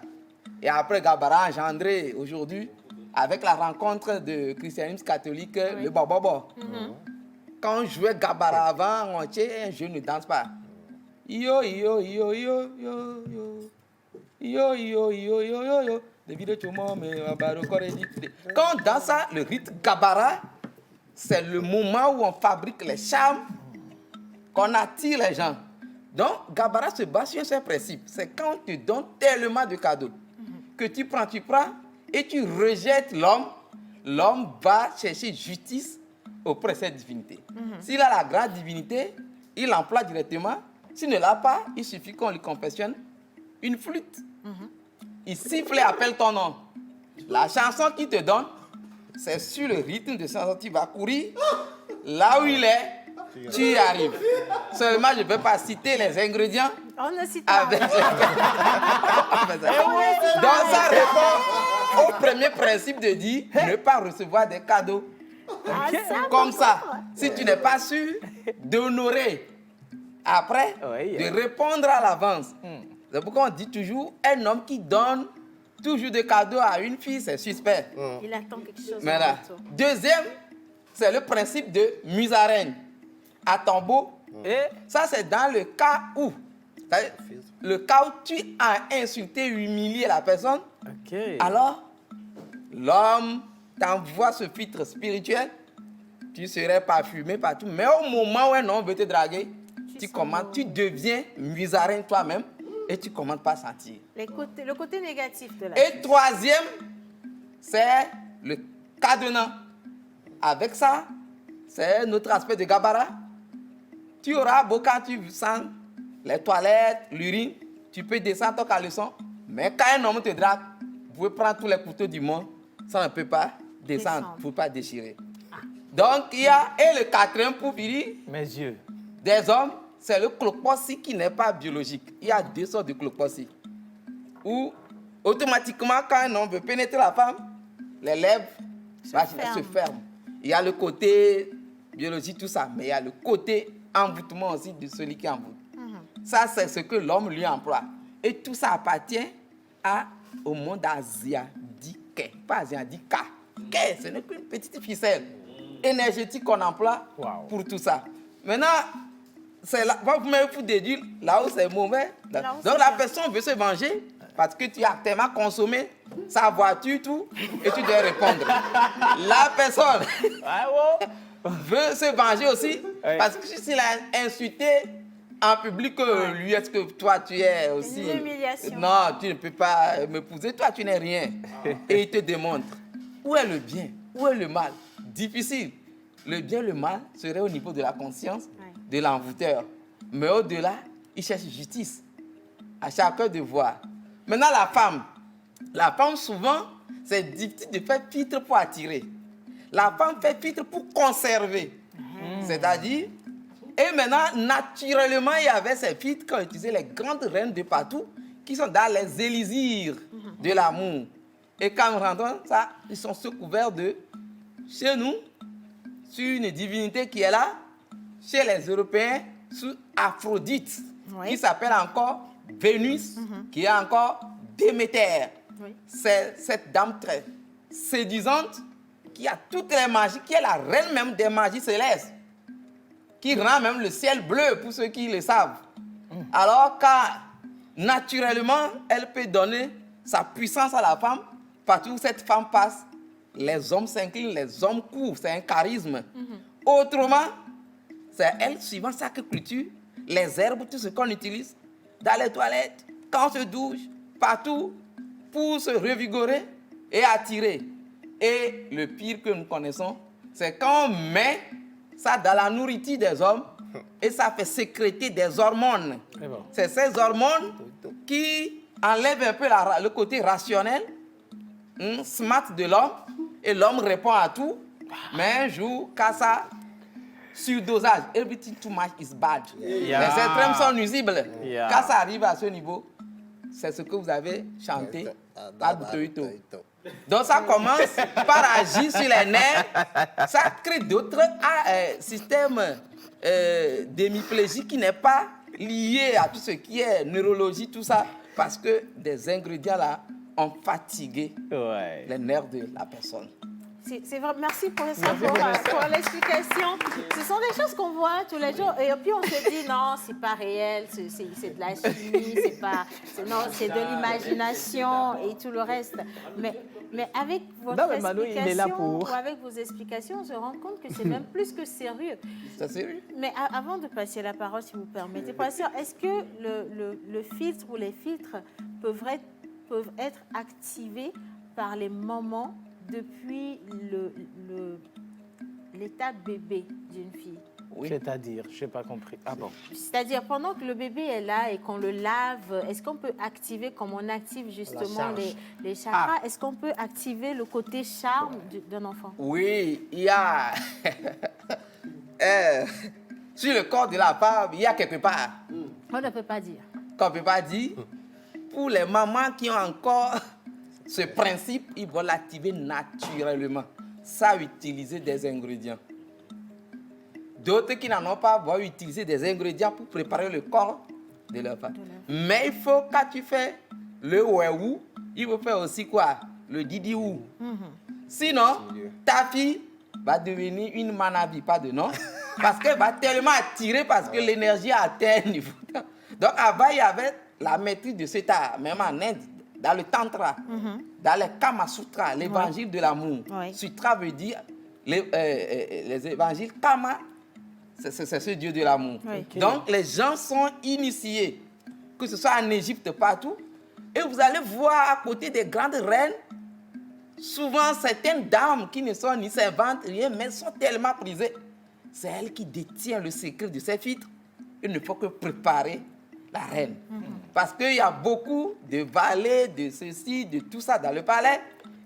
Et après Gabara engendré aujourd'hui, avec la rencontre de christianisme catholique, le Bobobo. Quand on jouait Gabara avant, je ne danse pas. Yo, yo, yo, yo, yo, yo. Yo, yo, yo, yo, yo, yo. Quand on danse ça, le rite Gabara, c'est le moment où on fabrique les charmes, qu'on attire les gens. Donc, Gabara se base sur ce principe. C'est quand on te donne tellement de cadeaux que tu prends et tu rejettes l'homme. L'homme va chercher justice auprès de cette divinité. S'il a la grande divinité, il l'emploie directement. S'il ne l'a pas, il suffit qu'on lui confessionne une flûte. Il siffle et appelle ton nom. La chanson qu'il te donne, c'est sur le rythme de chanson. Tu vas courir là où il est, tu y arrives. Seulement, je ne vais pas citer les ingrédients. On ne cite pas. Avec Donc, ça répond au premier principe de dire ne pas recevoir des cadeaux. Comme ça, si tu n'es pas sûr d'honorer après, de répondre à l'avance. C'est pourquoi on dit toujours, un homme qui donne toujours des cadeaux à une fille, c'est suspect. Il attend quelque chose. Voilà. Deuxième, c'est le principe de musaraigne. À tombeau. Et ça, c'est dans le cas où, le cas où tu as insulté, humilié la personne. Alors, l'homme t'envoie ce filtre spirituel. Tu serais parfumé partout. Mais au moment où un homme veut te draguer, tu deviens musaraigne toi-même. Et tu commences pas à sentir. Le côté négatif de la Et troisième, c'est le cadenas. Avec ça, c'est notre aspect de Gabara. Tu auras beau quand tu sens les toilettes, l'urine, tu peux descendre ton caleçon. Mais quand un homme te drague, vous pouvez prendre tous les couteaux du monde, ça ne peut pas descendre, il ne faut pas déchirer. Donc, il y a, et le quatrième pour finir, mes yeux, des hommes c'est le clopocy qui n'est pas biologique. Il y a 2 sortes de clopocy. Où, automatiquement, quand un homme veut pénétrer la femme, les lèvres se ferment. Il y a le côté biologique, tout ça, mais il y a le côté envoûtement aussi de celui qui envoûte. Ça, c'est ce que l'homme lui emploie. Et tout ça appartient au monde asiatique. Pas asiatique, ce n'est qu'une petite ficelle énergétique qu'on emploie pour tout ça. Maintenant, c'est là, vous-même vous déduire là où c'est mauvais. Donc la personne veut se venger parce que tu as tellement consommé sa voiture, tout, et tu dois répondre. La personne veut se venger aussi parce que s'il a insulté en public, lui, est-ce que toi tu es aussi... Une humiliation. Non, tu ne peux pas m'épouser, toi tu n'es rien. Et il te démontre où est le bien, où est le mal. Difficile. Le bien, le mal serait au niveau de la conscience de l'envoûteur. Mais au-delà, il cherche justice. À chacun de voir. Maintenant, la femme souvent, c'est difficile de faire filtre pour attirer. La femme fait filtre pour conserver. C'est-à-dire, et maintenant, naturellement, il y avait ces filtres qu'ont utilisé les grandes reines de partout, qui sont dans les élysirs de l'amour. Et quand nous rentrons, ça, ils sont sous couvert de, chez nous, sur une divinité qui est là, chez les Européens, sous Aphrodite, qui s'appelle encore Vénus, qui est encore Déméter. C'est cette dame très séduisante qui a toutes les magies, qui est la reine même des magies célestes, qui rend même le ciel bleu pour ceux qui le savent. Alors, car naturellement, elle peut donner sa puissance à la femme, partout où cette femme passe, les hommes s'inclinent, les hommes courent, c'est un charisme. Autrement, c'est elle, suivant sa culture, les herbes, tout ce qu'on utilise, dans les toilettes, quand on se douche, partout, pour se revigorer et attirer. Et le pire que nous connaissons, c'est quand on met ça dans la nourriture des hommes et ça fait sécréter des hormones. C'est ces hormones qui enlèvent un peu le côté rationnel, smart de l'homme, et l'homme répond à tout, mais un jour, quand ça, surdosage, everything too much is bad. Les extrêmes sont nuisibles. Quand ça arrive à ce niveau, c'est ce que vous avez chanté, donc ça commence par agir sur les nerfs, ça crée d'autres systèmes d'hémiplégie qui n'est pas lié à tout ce qui est neurologie, tout ça, parce que des ingrédients là ont fatigué les nerfs de la personne. C'est vrai. Merci pour l'explication. Ce sont des choses qu'on voit tous les jours. Et puis on se dit, non, c'est pas réel, c'est de la chimie, c'est de l'imagination et tout le reste. Mais avec votre explication, ou avec vos explications, on se rend compte que c'est même plus que sérieux. C'est sérieux. Mais avant de passer la parole, si vous permettez, professeur, est-ce que le filtre ou les filtres peuvent être activés par les mamans depuis l'état bébé d'une fille? C'est-à-dire, je n'ai pas compris. Ah bon. C'est-à-dire, pendant que le bébé est là et qu'on le lave, est-ce qu'on peut activer, comme on active justement les chakras, est-ce qu'on peut activer le côté charme d'un enfant? Oui, il y a... sur le corps de la femme, il y a quelque part... On ne peut pas dire. Qu'on ne peut pas dire. Pour les mamans qui ont encore ce principe, ils vont l'activer naturellement, sans utiliser des ingrédients. D'autres qui n'en ont pas vont utiliser des ingrédients pour préparer le corps de leur femme. Mais il faut, quand tu fais le ouéou, il faut faire aussi quoi? Le didiou. Sinon, ta fille va devenir une manabi, pas de nom, parce qu'elle va tellement attirer, parce que l'énergie a atteint un niveau. Donc avant, il y avait la maîtrise de cet art, même en Inde, dans le Tantra, dans les Kama Sutra, l'évangile de l'amour. Sutra veut dire les évangiles. Kama, c'est ce Dieu de l'amour. Donc les gens sont initiés, que ce soit en Égypte, partout. Et vous allez voir à côté des grandes reines, souvent certaines dames qui ne sont ni servantes, rien, mais sont tellement prisées. C'est elle qui détient le secret de ces filtres. Il ne faut que préparer la reine. Parce qu'il y a beaucoup de valets, de ceci, de tout ça dans le palais,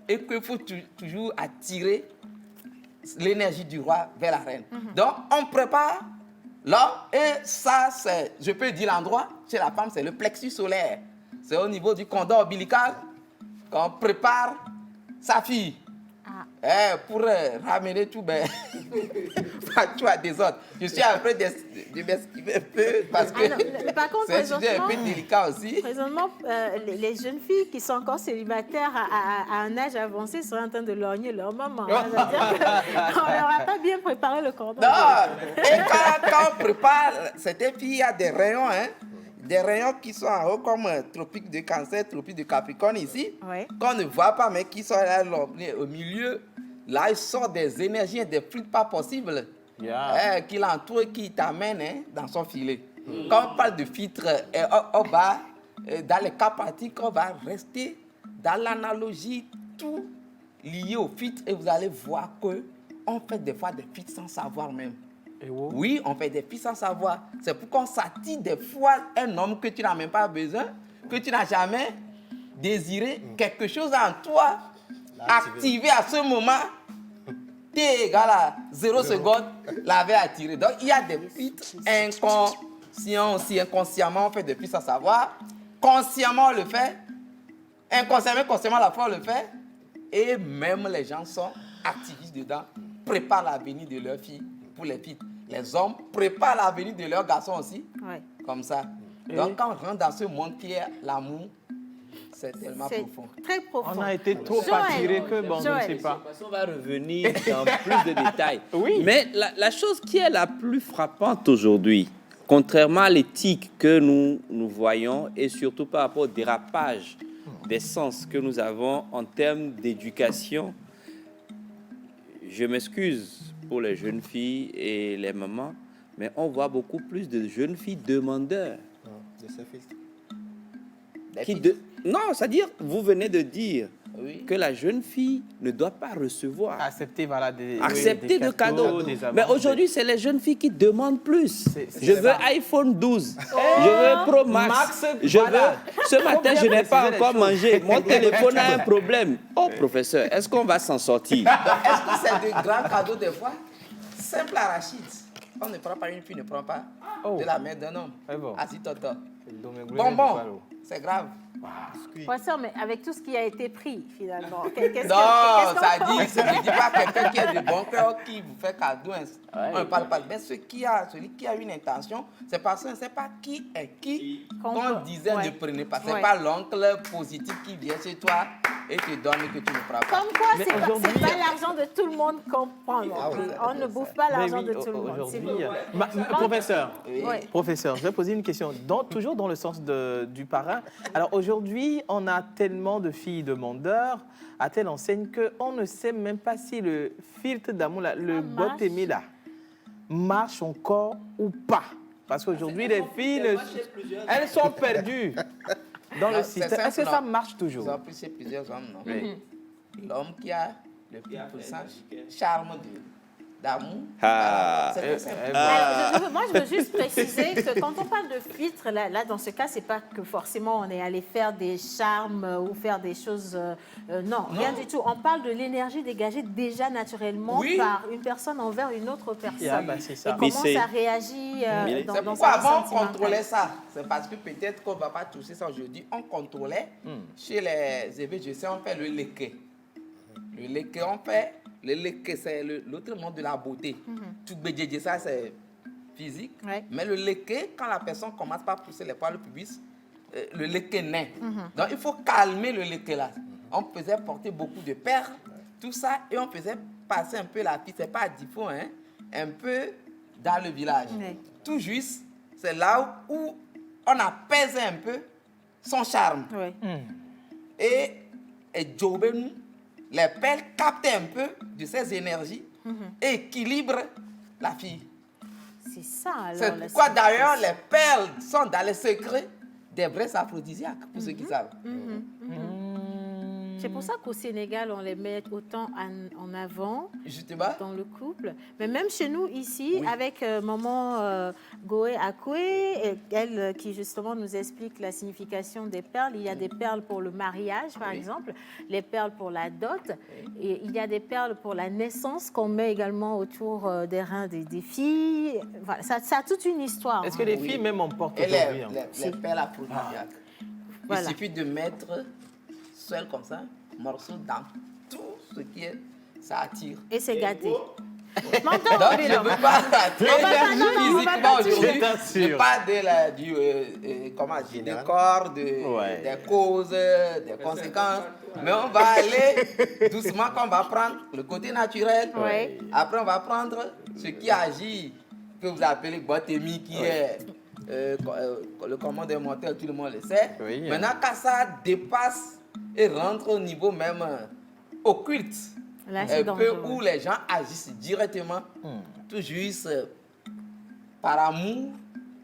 et qu'il faut toujours attirer l'énergie du roi vers la reine. Donc, on prépare l'homme, et ça, c'est, je peux dire l'endroit, chez la femme, c'est le plexus solaire. C'est au niveau du cordon ombilical qu'on prépare sa fille. Pour ramener tout, ben, tout à des autres. Je suis en train de m'esquiver un peu parce que par contre, c'est un sujet un peu délicat aussi. Présentement, les jeunes filles qui sont encore célibataires à un âge avancé sont en train de lorgner leur maman. C'est-à-dire qu'on ne leur a pas bien préparé le cordon. Non, et quand on prépare, cette fille, il y a des rayons, hein. Des rayons qui sont en haut comme tropique de Cancer, tropique de Capricorne ici, qu'on ne voit pas, mais qui sont là au milieu. Là, il sort des énergies et des fluides pas possibles qui l'entourent et qui t'amènent dans son filet. Quand on parle de filtre, on va, dans les cas pratiques, on va rester dans l'analogie, tout lié au filtre, et vous allez voir qu'on fait des fois des filtres sans savoir même. Oui, on fait des filles sans savoir. C'est pour qu'on s'attire des fois un homme que tu n'as même pas besoin, que tu n'as jamais désiré, quelque chose en toi, activé à ce moment, T égale à 0 seconde, l'avait attiré. Donc, il y a des filtres inconscients aussi. Inconsciemment, on fait des filtres sans savoir. Consciemment, on le fait. Inconsciemment, consciemment, à la fois, on le fait. Et même les gens sont activistes dedans, préparent l'avenir de leur fille pour les filles. Les hommes préparent l'avenir de leurs garçons aussi, comme ça. Donc, quand on rentre dans ce monde qui est l'amour, c'est tellement profond. Très profond. On a été trop attirés que, bon, je ne sais pas. On va revenir dans plus de détails. Oui. Mais la chose qui est la plus frappante aujourd'hui, contrairement à l'éthique que nous voyons, et surtout par rapport au dérapage des sens que nous avons en termes d'éducation, je m'excuse pour les jeunes filles et les mamans, mais on voit beaucoup plus de jeunes filles demandeurs. Non, c'est-à-dire, vous venez de dire que la jeune fille ne doit pas recevoir. Accepter, voilà, accepter des de cadeaux. Mais aujourd'hui, c'est les jeunes filles qui demandent plus. Je veux iPhone 12. Je veux Pro Max. Je veux... Ce matin, je n'ai pas encore mangé. Mon téléphone a un problème. Oh, professeur, est-ce qu'on va s'en sortir? Est-ce que c'est de grands cadeaux des fois? Simple arachide. On ne prend pas, une fille ne prend pas de la main d'un homme. Assis-toi. Bonbon, c'est grave. Professeur, mais avec tout ce qui a été pris, finalement, non, ça ne dit pas quelqu'un qui est de bon cœur qui vous fait cadeau. On ne parle pas. Mais celui qui a une intention, c'est parce qu'on ne sait pas qui est qui. Qu'on disait ne prenez pas. Ce n'est pas l'oncle positif qui vient chez toi et te donne que tu ne prends pas. Comme quoi, ce n'est pas l'argent de tout le monde qu'on prend. On ne bouffe pas l'argent de tout le monde. Professeur, je vais poser une question. Toujours dans le sens du parrain. Alors aujourd'hui, on a tellement de filles demandeurs à telle enseigne qu'on ne sait même pas si le filtre d'amour, le Botémé là, marche encore ou pas. Parce qu'aujourd'hui, les filles, elles sont perdues dans le système. Est-ce que ça marche toujours? Ils ont poussé plusieurs hommes, non? L'homme qui a le plus puissant charme d'amour. Moi, je veux juste préciser que quand on parle de filtre, là dans ce cas, c'est pas que forcément on est allé faire des charmes ou faire des choses. Non, rien du tout. On parle de l'énergie dégagée déjà naturellement par une personne envers une autre personne. C'est ça. Et comment ça réagit dans c'est pourquoi avant on contrôlait ça. C'est parce que peut-être qu'on ne va pas toucher ça aujourd'hui. On contrôlait. Chez les évêques, je sais, on fait le léqué. Le léqué, on fait. Le léqué, c'est l'autre monde de la beauté. Tout bédjé, ça, c'est physique. Mais le léqué, quand la personne commence par pousser les poils pubis, le léqué naît. Donc, il faut calmer le léqué là. On faisait porter beaucoup de perles, tout ça, et on faisait passer un peu la fille, c'est pas à Difo, hein, un peu dans le village. Tout juste, c'est là où on apaisait un peu son charme. Et Jobenu, les perles captent un peu de ces énergies et équilibrent la fille. C'est ça, alors. C'est pourquoi d'ailleurs les perles sont dans les secrets des vrais aphrodisiaques, pour ceux qui savent. C'est pour ça qu'au Sénégal, on les met autant en avant Justement. dans le couple. Mais même chez nous, ici, avec maman Goé Akoué, elle qui justement nous explique la signification des perles. Il y a des perles pour le mariage, par exemple, les perles pour la dot. Et il y a des perles pour la naissance qu'on met également autour des reins des filles. Voilà, ça a toute une histoire. Est-ce que les filles même en portent Et aujourd'hui? les perles aphrodisiaques. Voilà. Il suffit de mettre seul comme ça, morceau dans tout ce qui est, ça attire. Et c'est gâté. Donc, je ne veux pas physiquement aujourd'hui. Je parle du décor, des causes, des conséquences. Mais on va aller doucement, quand on va prendre le côté naturel. Ouais. Après, on va prendre ce qui agit, que vous appelez botémie, qui est le commandement mortel, tout le monde le sait. Oui. Maintenant, quand ça dépasse et rentre au niveau même occulte, Là, un c'est peu dangereux. où les gens agissent directement, toujours par amour,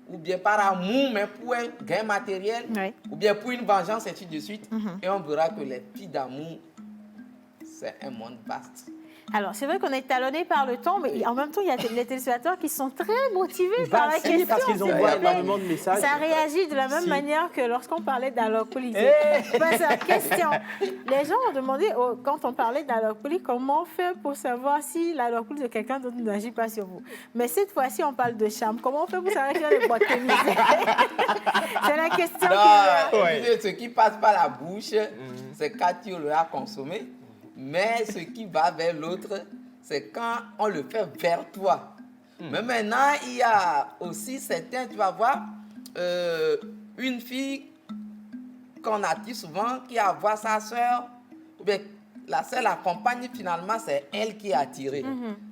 ou bien par amour, mais pour un gain matériel, Ouais. ou bien pour une vengeance, et ainsi de suite. Et on verra que les filles d'amour, c'est un monde vaste. Alors, c'est vrai qu'on est talonné par le temps, mais en même temps, il y a les téléspectateurs qui sont très motivés par la question. Parce qu'ils s'il envoient vous plaît. énormément de messages. Ça réagit de la même manière que lorsqu'on parlait d'alloc politique. Eh Parce que la question, les gens ont demandé, quand on parlait d'alloc politique, comment on fait pour savoir si l'alloc politique de quelqu'un d'autre n'agit pas sur vous. Mais cette fois-ci, on parle de charme. Comment on fait pour savoir qu'il y a des boîtes témisées? C'est la question qui... Ce qui passe par la bouche, c'est quand tu l'as consommé. Mais ce qui va vers l'autre, c'est quand on le fait vers toi. Mais maintenant, il y a aussi certains, tu vas voir, une fille qu'on attire souvent, qui a voir sa soeur, ou bien la sœur l'accompagne, finalement, c'est elle qui est attirée.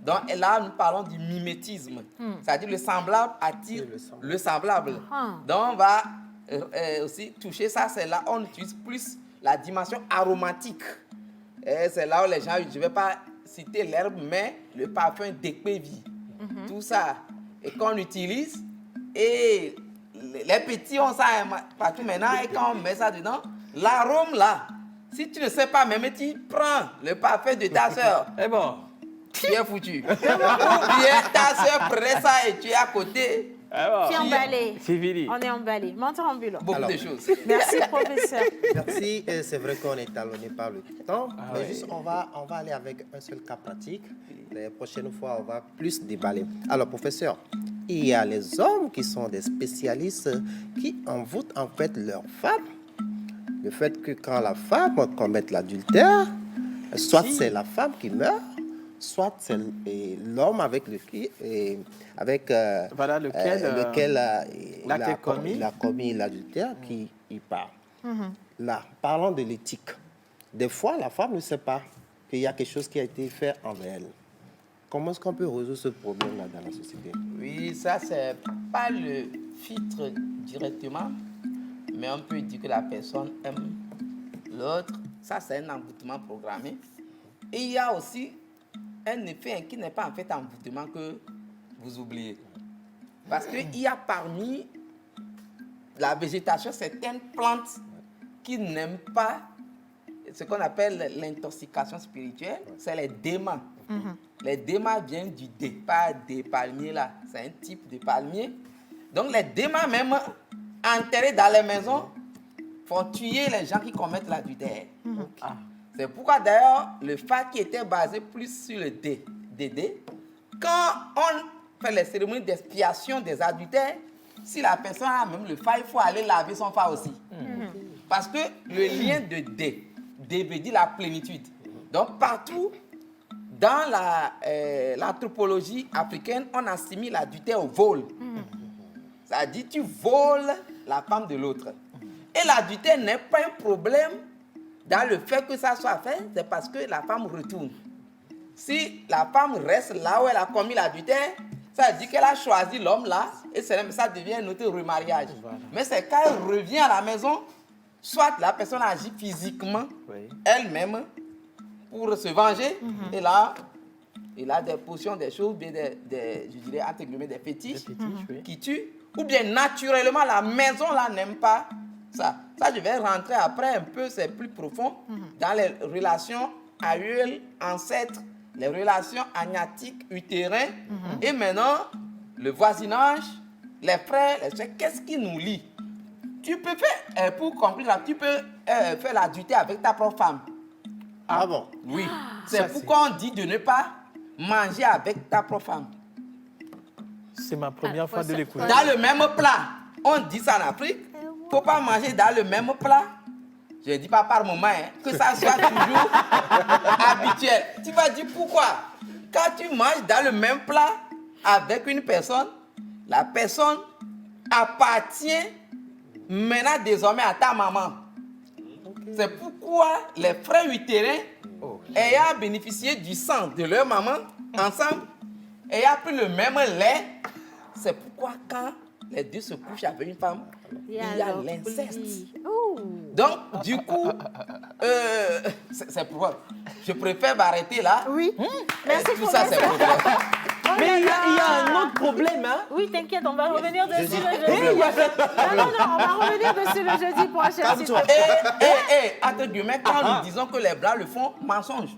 Donc là, nous parlons du mimétisme. C'est-à-dire le semblable attire le semblable. Donc on va aussi toucher ça, c'est là on utilise plus la dimension aromatique. Et c'est là où les gens, je ne vais pas citer l'herbe, mais le parfum d'Ekpevi. Tout ça. Et qu'on utilise. Et les petits ont ça partout maintenant. Et quand on met ça dedans, l'arôme là, si tu ne sais pas, même tu prends le parfum de ta soeur, Eh bon. tu es foutu. Ou bien ta soeur prend ça et tu es à côté. Tu es emballé. C'est fini. On est emballé. Mentor ambulant. Beaucoup Alors. de choses. Merci, professeur. Merci. C'est vrai qu'on est talonné par le temps, mais juste on va aller avec un seul cas pratique. Les prochaines fois, on va plus déballer. Alors, professeur, il y a les hommes qui sont des spécialistes qui envoûtent en fait leur femme. Le fait que quand la femme commet l'adultère, soit c'est la femme qui meurt, soit c'est l'homme avec lequel Voilà lequel il a commis l'adultère qui y part. Là, parlons de l'éthique. Des fois, la femme ne sait pas qu'il y a quelque chose qui a été fait envers elle. Comment est-ce qu'on peut résoudre ce problème-là dans la société? Oui, ça, c'est pas le filtre directement, mais on peut dire que la personne aime l'autre. Ça, c'est un envoûtement programmé. Et il y a aussi un effet qui n'est pas en fait envoûtement que vous oubliez. Parce qu'il y a parmi la végétation certaines plantes qui n'aiment pas ce qu'on appelle l'intoxication spirituelle, c'est les démas. Les démas viennent du dé, pas des palmiers là. C'est un type de palmier. Donc les démas même enterrés dans les maisons font tuer les gens qui commettent l'adultère. C'est pourquoi d'ailleurs le FA qui était basé plus sur le Dédé, quand on fait les cérémonies d'expiation des adultères, si la personne a même le FA, il faut aller laver son FA aussi. Parce que le lien de Dé veut dire la plénitude. Donc partout dans l'anthropologie africaine, on assimile l'adultère au vol. Ça dit tu voles la femme de l'autre. Et l'adultère n'est pas un problème dans le fait que ça soit fait, c'est parce que la femme retourne. Si la femme reste là où elle a commis l'adultère, ça veut dire qu'elle a choisi l'homme là et ça devient un autre remariage. Mais c'est quand elle revient à la maison, soit la personne agit physiquement elle-même pour se venger, et là, il a des potions, des choses, bien je dirais entre guillemets des fétiches qui tuent, ou bien naturellement la maison là n'aime pas Ça, je vais rentrer après un peu, c'est plus profond, dans les relations aïeules, ancêtres, les relations agnatiques, utérins, et maintenant, le voisinage, les frères, les soeurs, qu'est-ce qui nous lie? Tu peux faire, pour conclure, tu peux faire l'adultère avec ta propre femme. Ah bon? Oui. C'est pourquoi on dit de ne pas manger avec ta propre femme. C'est ma première fois de l'écouter. Dans le même plat, on dit ça en Afrique. Il ne faut pas manger dans le même plat. Je ne dis pas par moment, hein, que ça soit toujours habituel. Tu vas dire pourquoi? Quand tu manges dans le même plat avec une personne, la personne appartient maintenant désormais à ta maman. C'est pourquoi les frères utérins, ayant bénéficié du sang de leur maman, ensemble, ayant pris le même lait, c'est pourquoi quand les deux se couchent avec une femme, il y a l'inceste. Donc, du coup, c'est pour je préfère m'arrêter là. Oui. Merci tout ça, c'est pour toi. Mais il y a un autre problème, hein? Oui, t'inquiète, on va revenir dessus le jeudi. Non, on va revenir dessus le jeudi prochain. s'il te plaît. Entre guillemets, quand nous disons que les blancs le font, mensonge.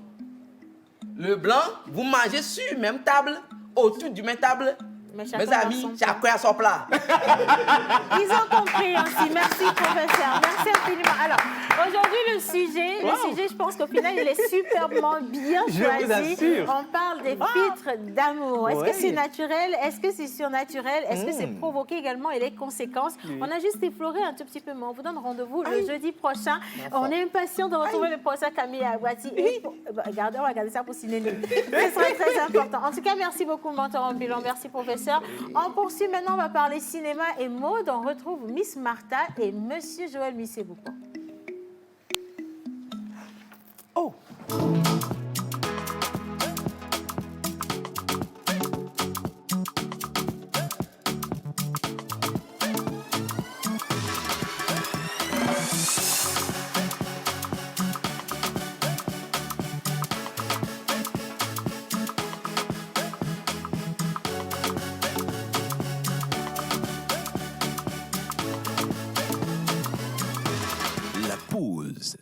Le blanc, vous mangez sur la même table, autour du même table. Mes amis, chacun a son plat. Ils ont compris aussi. Merci, professeur. Merci infiniment. Alors, aujourd'hui, le sujet, je pense qu'au final, il est superbement bien choisi. Je vous assure. On parle des filtres d'amour. Est-ce que c'est naturel? Est-ce que c'est surnaturel? Est-ce que c'est provoqué également et les conséquences? On a juste effleuré un tout petit peu, mais on vous donne rendez-vous le jeudi prochain. On est impatient de retrouver le professeur Camille Aguati. Regardez, on va regarder ça pour Cinélie. Ce serait très important. En tout cas, merci beaucoup, mentor ambulant. Merci, professeur. On poursuit maintenant, on va parler cinéma et mode. On retrouve Miss Martha et Monsieur Joël Missé-Boucan. Oh! La pause.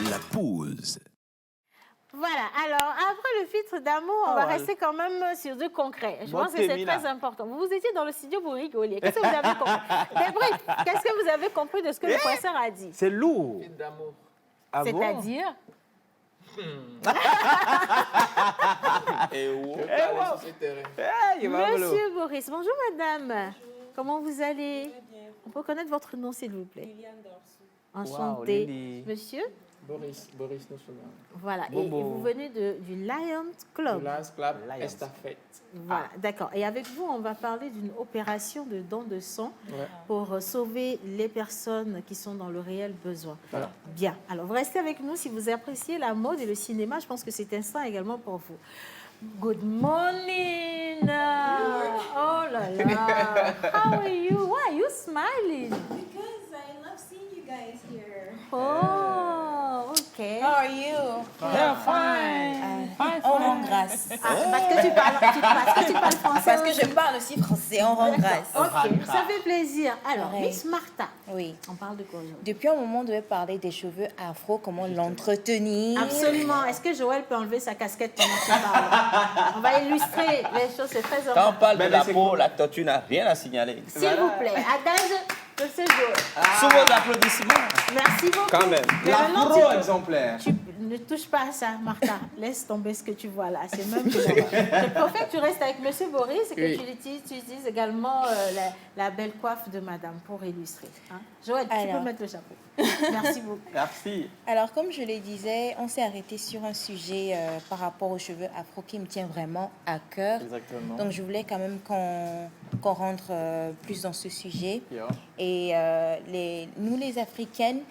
La pause. Voilà, alors après le filtre d'amour, on va rester quand même sur du concret. Je pense que c'est très important. Vous étiez dans le studio, vous rigoliez. Qu'est-ce que vous avez compris? Débrief, qu'est-ce que vous avez compris de ce que le professeur a dit? C'est lourd. D'amour. Ah bon? C'est-à-dire? Monsieur Boris, bonjour madame. Comment vous allez? On peut connaître votre nom s'il vous plaît? Liliane Dorsou. Enchanté. Lily. Monsieur? Boris Nossoula. Voilà, et Bobo. vous venez du Lions Club. Lions Club, Lions. Estafette. Voilà, d'accord. Et avec vous, on va parler d'une opération de don de sang Ouais. pour sauver les personnes qui sont dans le réel besoin. Voilà. Bien. Alors, vous restez avec nous si vous appréciez la mode et le cinéma. Je pense que c'est instant également pour vous. Good morning. Oh là là. How are you? Why are you smiling? Because I love seeing you guys here. Oh, OK. How are you? Yeah, fine. On rend grâce. Ah, parce que tu parles français. Parce que je parle aussi français, on rend grâce. OK, ça fait plaisir. Alors, Pareil. Miss Martha, Oui. on parle de quoi aujourd'hui? Depuis un moment, on devait parler des cheveux afro, comment l'entretenir. Absolument. Est-ce que Joël peut enlever sa casquette pendant que tu parles? On va illustrer les choses, c'est très Quand on important. parle de la peau, la tortue n'a rien à signaler. S'il vous plaît, adage de ce jour. Sous vos applaudissements. Merci beaucoup. Quand même. Mais maintenant, L'afro exemplaire. tu ne touches pas à ça, Martha. Laisse tomber ce que tu vois là. C'est même que je préfère que tu restes avec Monsieur Boris et que Oui. tu utilises également la belle coiffe de Madame pour illustrer. Hein? Joël, tu Alors. peux mettre le chapeau. Merci beaucoup. Merci. Alors, comme je le disais, on s'est arrêté sur un sujet par rapport aux cheveux afro qui me tient vraiment à cœur. Exactement. Donc, je voulais quand même qu'on rentre plus dans ce sujet. Yeah. Et nous, les Africaines,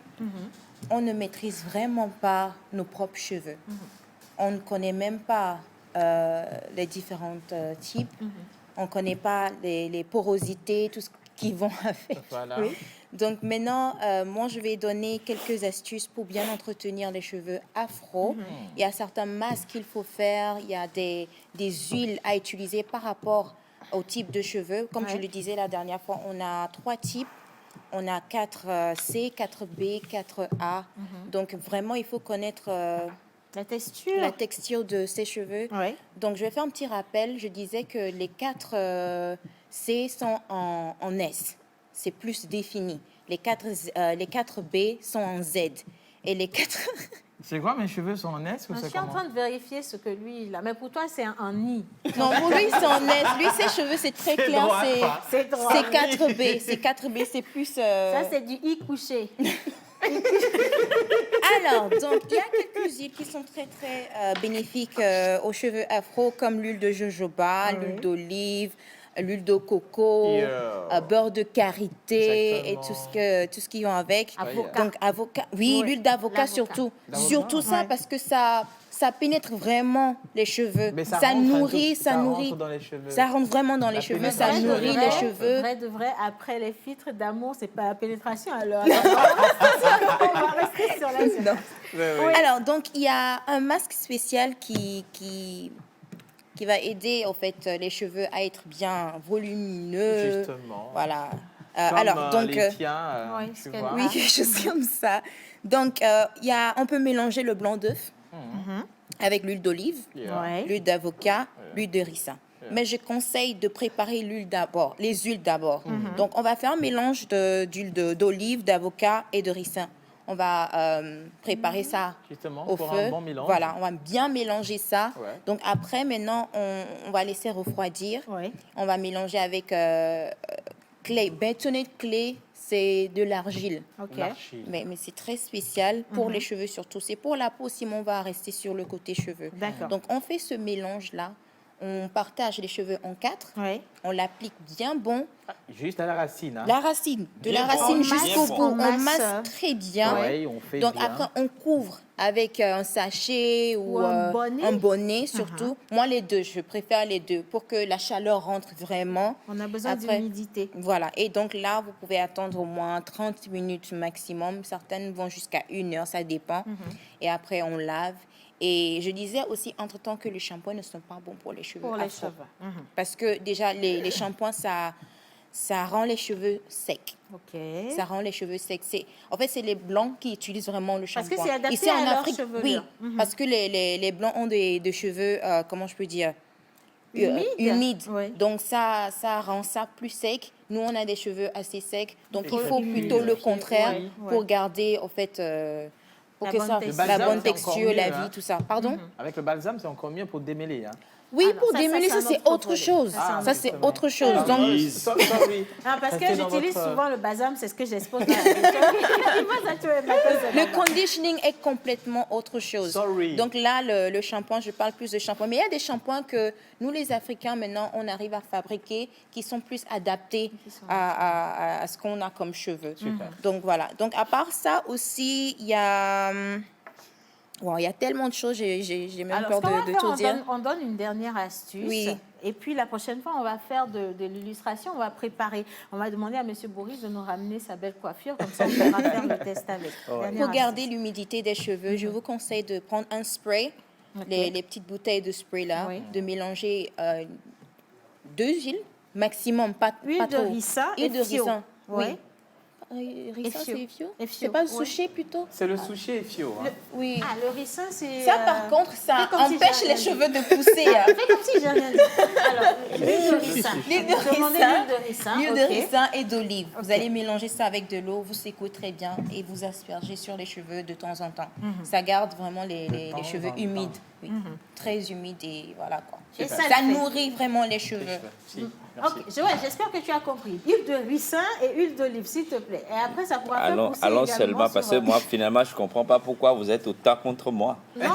on ne maîtrise vraiment pas nos propres cheveux. On ne connaît même pas les différents types. On ne connaît pas les porosités, tout ce qui vont avec. Voilà. Oui. Donc maintenant, moi, je vais donner quelques astuces pour bien entretenir les cheveux afro. Il y a certains masques qu'il faut faire. Il y a des huiles à utiliser par rapport au type de cheveux. Comme je le disais la dernière fois, on a 3 types. On a 4C, 4B, 4A. Donc vraiment, il faut connaître la texture de ces cheveux. Oui. Donc je vais faire un petit rappel. Je disais que les 4C sont en S. C'est plus défini. Les 4B sont en Z. Et les 4... C'est quoi, mes cheveux sont en S ou Je c'est suis en comment? train de vérifier ce que lui, il a. Mais pour toi, c'est un I. Non, pour lui, c'est en S. Lui, ses cheveux, c'est très clair. droit, ça. C'est droit. C'est 4B. C'est 4B, c'est plus... Ça, c'est du I couché. Alors, donc, il y a quelques huiles qui sont très, très bénéfiques aux cheveux afro, comme l'huile de jojoba, l'huile d'olive, l'huile de coco, beurre de karité et tout ce qu'ils ont avec. Avocat. Donc, avocat. Oui, l'huile d'avocat surtout. Surtout ça, parce que ça pénètre vraiment les cheveux. Mais Ça rentre nourrit, ça rentre dans les cheveux. Ça rentre vraiment dans les cheveux, ça Vrai de nourrit vrai, les cheveux. Vrai de vrai, après les filtres d'amour, c'est pas la pénétration, alors. On va rester sur la... Non. Alors, donc, il y a un masque spécial qui va aider, en fait, les cheveux à être bien volumineux. Justement. Voilà. Comme Alors, donc... les tiens, oui, tu vois. Oui, quelque chose comme ça. Donc, on peut mélanger le blanc d'œuf avec l'huile d'olive, l'huile d'avocat, l'huile de ricin. Mais je conseille de préparer les huiles d'abord. Donc, on va faire un mélange d'huile d'olive, d'avocat et de ricin. On va préparer ça Justement, au pour feu. un bon mélange. Voilà, on va bien mélanger ça. Ouais. Donc, après, maintenant, on va laisser refroidir. Oui. On va mélanger avec clay. Bentonite clay, c'est de l'argile. OK. L'argile. Mais c'est très spécial pour les cheveux surtout. C'est pour la peau aussi, mais on va rester sur le côté cheveux. D'accord. Donc, on fait ce mélange-là. On partage les cheveux en 4. Oui. On l'applique bien bon. Juste à la racine. Hein. La racine. De Bien la racine bon, jusqu'au bien bout. bon. On masse très bien. Ouais, on fait Donc, bien. après, on couvre avec un sachet ou un bonnet. un bonnet surtout. Moi, les deux. Je préfère les deux pour que la chaleur rentre vraiment. On a besoin Après, d'humidité. Voilà. Et donc là, vous pouvez attendre au moins 30 minutes maximum. Certaines vont jusqu'à 1 heure, ça dépend. Et après, on lave. Et je disais aussi, entre-temps, que les shampoings ne sont pas bons pour les cheveux. Pour les afro. cheveux. Parce que déjà, les shampoings, ça rend les cheveux secs. OK. Ça rend les cheveux secs. En fait, c'est les blancs qui utilisent vraiment le Parce shampoing. que c'est adapté Ici, à en leur Afrique, chevelure. oui. Parce que les blancs ont des cheveux, comment je peux dire, humides. Oui. Donc, ça rend ça plus sec. Nous, on a des cheveux assez secs. Donc, il très faut humides. plutôt le contraire Oui, oui. pour garder, en fait, pour La que bonne ça, texture. la Le bonne balsam, c'est encore texture, la mieux, vie, hein. tout ça. Pardon? Avec le balsam, c'est encore mieux pour démêler. Hein. Oui, Ah non, pour ça, démêler, c'est ça, un c'est autre autre volet. chose. Ça, Ça, c'est autre chose. Donc, Sorry. Ah, parce que Restez dans j'utilise votre- souvent le balsam, c'est ce que j'expose dans la vidéo. le conditioning est complètement autre chose. Sorry. Donc là, le shampoing, je parle plus de shampoing. Mais il y a des shampoings que nous, les Africains, maintenant, on arrive à fabriquer qui sont plus adaptés à ce qu'on a comme cheveux. Donc voilà. Donc à part ça aussi, il y a... Wow, il y a tellement de choses, j'ai même Alors, peur ce qu'on va de faire, tout dire. on donne une dernière astuce. Oui. Et puis, la prochaine fois, on va faire de l'illustration. On va préparer. On va demander à M. Boris de nous ramener sa belle coiffure. Comme ça, on pourra faire le test avec. Dernière Pour garder astuce. l'humidité des cheveux, je vous conseille de prendre un spray, Ok. les petites bouteilles de spray là, Oui. de mélanger 2 huiles maximum, pas Huile de trop. ricin et Huile de fio. ricin, Oui. oui. Ricin, Fio. c'est fio? Et fio, C'est pas le oui. souché plutôt? C'est le sushi et fio. Hein. Oui. Ah, le ricin, c'est... Ça, par contre, ça fais comme si empêche j'ai les rien cheveux de pousser. hein. Fais comme si j'ai rien dit. Alors, l'huile de ricin. L'huile de Demandez ricin, l'huile de ricin. l'huile de ok. ricin et d'olive. Vous Ok. allez mélanger ça avec de l'eau, vous secouez très bien et vous aspergez sur les cheveux de temps en temps. Ça garde vraiment les temps cheveux en humides. Oui. Très humides et voilà quoi. Et ça Ça le fait. nourrit vraiment les cheveux. Si, merci. Ok, j'espère que tu as compris. Huile de ricin et huile d'olive, s'il te plaît. Et après, ça pourra faire pousser Allons également seulement, parce que sur, moi, finalement, je ne comprends pas pourquoi vous êtes autant contre moi. Non,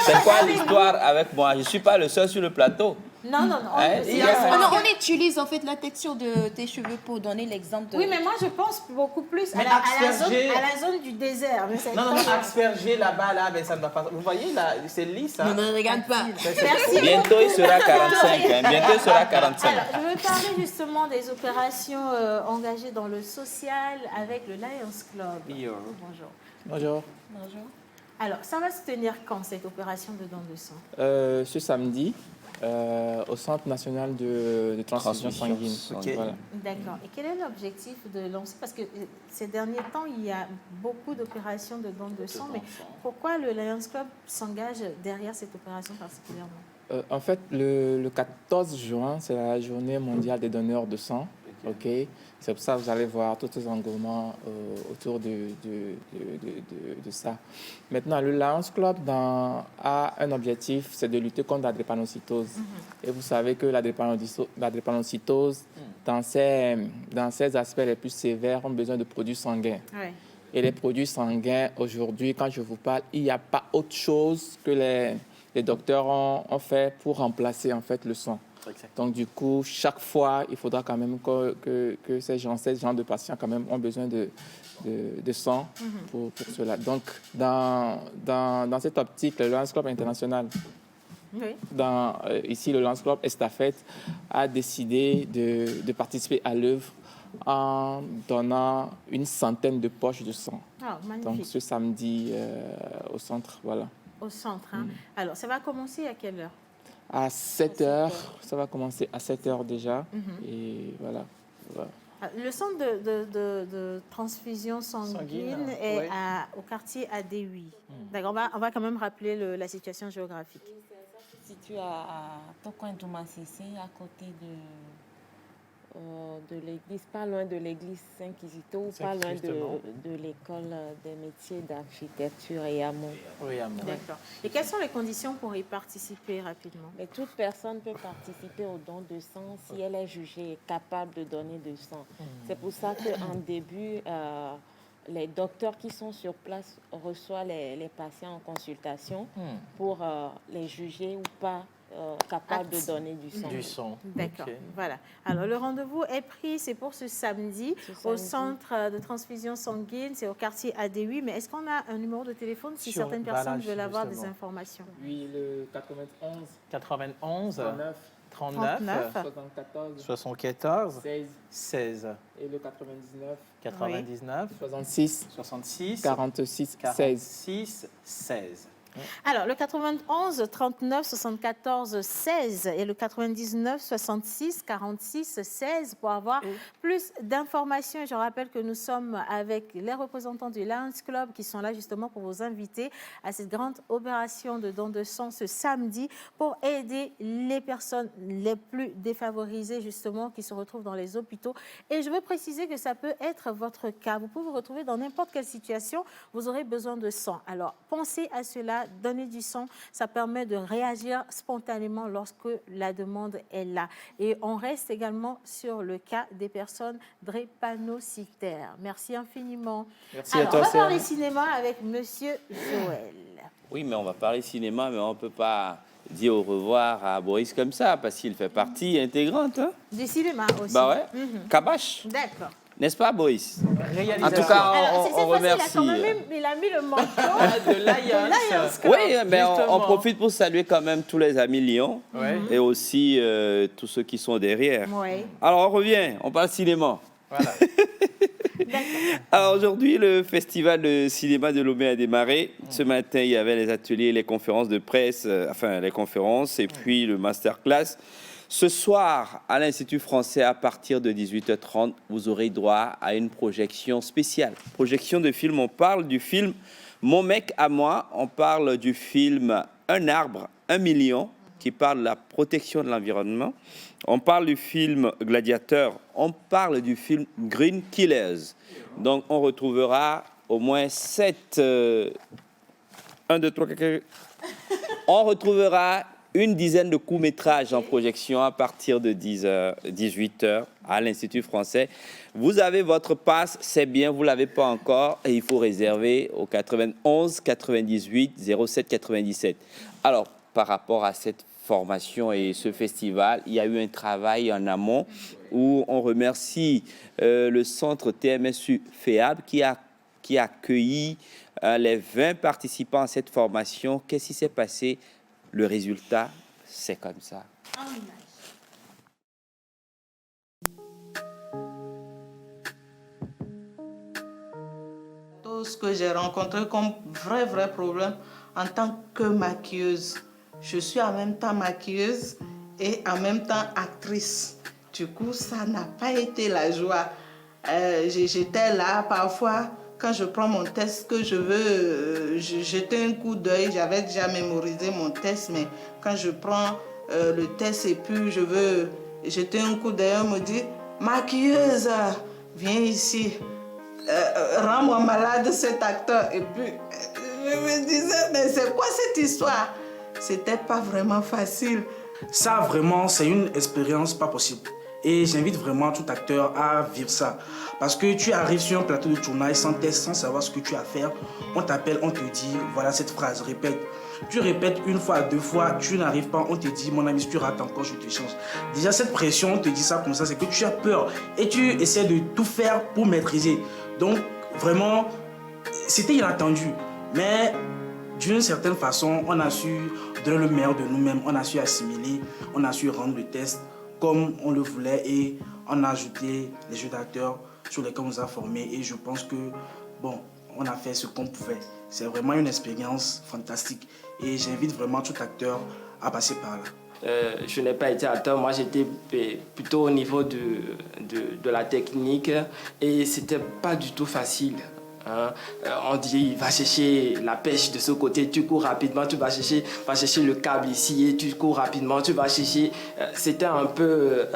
C'est quoi l'histoire avec moi? Je ne suis pas le seul sur le plateau. Non, non, non. On utilise en fait la texture de tes cheveux pour donner l'exemple de... Oui, mais moi je pense beaucoup plus à Mais la zone du désert. Mais c'est Non, non, très- asperger là-bas, là, ben, ça ne va pas. Vous voyez, là, c'est lisse. Hein? Ne regarde pas. Merci Bientôt, beaucoup. il sera 45. Hein. Bientôt, il sera 45. Alors, je veux parler justement des opérations engagées dans le social avec le Lions Club. Bonjour. Bonjour. Bonjour. Alors, ça va se tenir quand cette opération de don de sang? Ce samedi, au Centre national de transfusion sanguine. Ok. Voilà. D'accord. Et quel est l'objectif de lancer? Parce que ces derniers temps, il y a beaucoup d'opérations de don de sang, mais pourquoi le Lions Club s'engage derrière cette opération particulièrement? En fait, le 14 juin, c'est la journée mondiale des donneurs de sang. Ok. C'est pour ça que vous allez voir tous ces engouements autour de ça. Maintenant, le Lions Club a un objectif, c'est de lutter contre la drépanocytose. Et vous savez que la drépanocytose, dans ses aspects les plus sévères, ont besoin de produits sanguins. Oui. Et les produits sanguins, aujourd'hui, quand je vous parle, il n'y a pas autre chose que les docteurs ont fait pour remplacer en fait le sang. Donc, du coup, chaque fois, il faudra quand même que ces gens de patients quand même ont besoin de sang pour cela. Donc, dans cette optique, le Lions Club international, Oui. ici, le Lions Club Estafette a décidé de participer à l'œuvre en donnant une centaine de poches de sang. Ah, magnifique. Donc, ce samedi, au centre, voilà. Au centre. Hein. Alors, ça va commencer à quelle heure? À 7 heures, ça va commencer à 7 heures déjà. Et voilà. Le centre de transfusion sanguine est oui. au quartier AD8. D'accord, on va quand même rappeler la situation géographique. Situé à Tokoin-Doumassissé, à côté de l'église, pas loin de l'église Saint-Quisito, pas loin de l'école des métiers d'architecture et hameaux. Oui, amour. D'accord. Et quelles sont les conditions pour y participer rapidement? Mais toute personne peut participer au don de sang si elle est jugée capable de donner du sang. C'est pour ça qu'en début, les docteurs qui sont sur place reçoivent les patients en consultation pour les juger ou pas capables de donner du sang. Du sang. D'accord, Ok. voilà. Alors, le rendez-vous est pris, c'est pour ce samedi, au centre de transfusion sanguine, c'est au quartier AD8. Mais est-ce qu'on a un numéro de téléphone si Sur- certaines voilà, personnes veulent avoir des justement. informations? Oui, le 91, 91, 39, 39, 74, 74, 16 16, et le 99, 99, 66, 66, 46, 16. 46, 16. Alors, le 91 39 74 16 et le 99 66 46 16 pour avoir plus d'informations. Je rappelle que nous sommes avec les représentants du Lions Club qui sont là justement pour vous inviter à cette grande opération de don de sang ce samedi pour aider les personnes les plus défavorisées justement qui se retrouvent dans les hôpitaux. Et je veux préciser que ça peut être votre cas. Vous pouvez vous retrouver dans n'importe quelle situation, vous aurez besoin de sang. Alors, pensez à cela. Donner du sang, ça permet de réagir spontanément lorsque la demande est là. Et on reste également sur le cas des personnes drépanocytaires. Merci infiniment. Merci Alors, à toi, on va Serge. parler cinéma avec Monsieur Joël. Oui, mais on va parler cinéma, mais on ne peut pas dire au revoir à Boris comme ça, parce qu'il fait partie intégrante. Hein? Du cinéma aussi. Bah ouais, Kabash, D'accord. n'est-ce pas, Boris? En tout Réalisateur. cas, Alors, cette on fois-ci, remercie. il a mis le manteau de Lions. Lions Club. Oui, mais on Justement. profite pour saluer quand même tous les amis Lyon Ouais. et aussi tous ceux qui sont derrière. Oui. Alors, on revient, on parle cinéma. Voilà. Alors aujourd'hui, le festival de cinéma de Lomé a démarré. Ce matin, il y avait les ateliers, les conférences de presse, les conférences et puis le masterclass. Ce soir, à l'Institut français, à partir de 18h30, vous aurez droit à une projection spéciale. Projection de film, on parle du film Mon mec à moi, on parle du film Un arbre, 1 million, qui parle de la protection de l'environnement. On parle du film Gladiateur, on parle du film Green Killers. Donc, on retrouvera au moins 7... 1, 2, 3, 4... On retrouvera une dizaine de courts-métrages en projection à partir de 18h à l'Institut français. Vous avez votre passe, c'est bien, vous ne l'avez pas encore, et il faut réserver au 91 98 07 97. Alors, par rapport à cette formation et ce festival. Il y a eu un travail en amont où on remercie le centre TMSU FEAB qui a accueilli les 20 participants à cette formation. Qu'est-ce qui s'est passé? Le résultat, c'est comme ça. Tout ce que j'ai rencontré comme vrai problème en tant que maquilleuse. Je suis en même temps maquilleuse et en même temps actrice. Du coup, ça n'a pas été la joie. J'étais là parfois, quand je prends mon test que je veux jeter un coup d'œil. J'avais déjà mémorisé mon test, mais quand je prends le test et puis je veux jeter un coup d'œil, on me dit « Maquilleuse, viens ici, rends-moi malade cet acteur ». Et puis je me disais « Mais c'est quoi cette histoire ?» C'était pas vraiment facile. Ça, vraiment, c'est une expérience pas possible. Et j'invite vraiment tout acteur à vivre ça. Parce que tu arrives sur un plateau de tournage sans test, sans savoir ce que tu as à faire. On t'appelle, on te dit, voilà cette phrase, répète. Tu répètes une fois, deux fois, tu n'arrives pas, on te dit, mon ami, si tu rates encore, je te change. Déjà, cette pression, on te dit ça comme ça, c'est que tu as peur. Et tu essaies de tout faire pour maîtriser. Donc, vraiment, c'était inattendu. Mais d'une certaine façon, on a su donner le meilleur de nous-mêmes, on a su assimiler, on a su rendre le test comme on le voulait et on a ajouté les jeux d'acteurs sur lesquels on nous a formés et je pense que, bon, on a fait ce qu'on pouvait. C'est vraiment une expérience fantastique et j'invite vraiment tout acteur à passer par là. Je n'ai pas été acteur, moi j'étais plutôt au niveau de la technique et c'était pas du tout facile. Hein. On dit va chercher la pêche de ce côté, tu cours rapidement, tu vas chercher le câble ici et tu cours rapidement, tu vas chercher. C'était un peu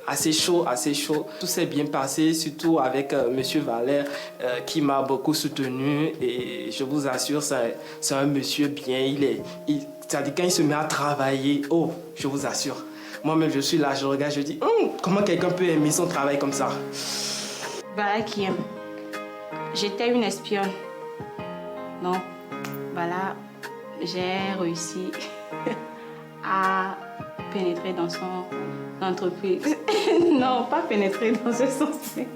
assez chaud. Tout s'est bien passé, surtout avec Monsieur Valère qui m'a beaucoup soutenu et je vous assure, c'est un monsieur bien. C'est-à-dire quand il se met à travailler, oh, je vous assure. Moi-même, je suis là, je regarde, je dis comment quelqu'un peut aimer son travail comme ça. Voilà qui aime. J'étais une espionne. Donc, voilà, j'ai réussi à pénétrer dans son entreprise. Non, pas pénétrer dans ce sens, mais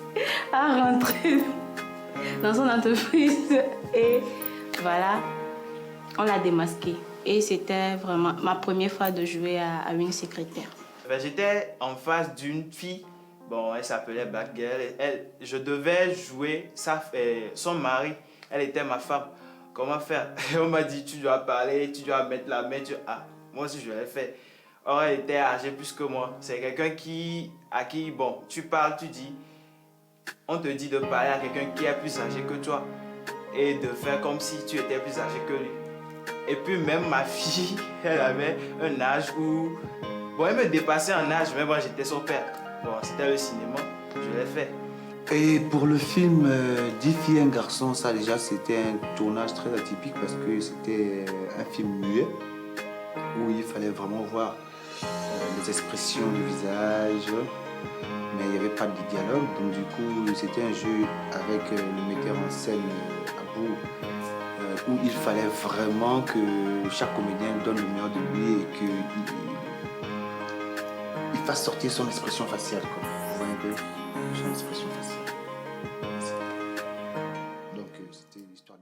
à rentrer dans son entreprise. Et voilà, on l'a démasqué. Et c'était vraiment ma première fois de jouer à une secrétaire. J'étais en face d'une fille. Bon, elle s'appelait Batgirl. Je devais jouer son mari. Elle était ma femme. Comment faire? On m'a dit, tu dois parler, tu dois mettre la main. Ah, moi aussi, je l'ai fait. Or, elle était âgée plus que moi. C'est quelqu'un à qui, bon, tu parles, tu dis. On te dit de parler à quelqu'un qui est plus âgé que toi. Et de faire comme si tu étais plus âgé que lui. Et puis, même ma fille, elle avait un âge où... Bon, elle me dépassait en âge, mais bon, j'étais son père. Bon, c'était le cinéma, je l'ai fait. Et pour le film 10 filles et un garçon, ça déjà c'était un tournage très atypique parce que c'était un film muet où il fallait vraiment voir les expressions du visage, mais il n'y avait pas de dialogue. Donc du coup, c'était un jeu avec le metteur en scène Abou où il fallait vraiment que chaque comédien donne le meilleur de lui et qu'il fasse sortir son expression faciale. Quoi. Vous voyez un peu son expression faciale. Donc c'était l'histoire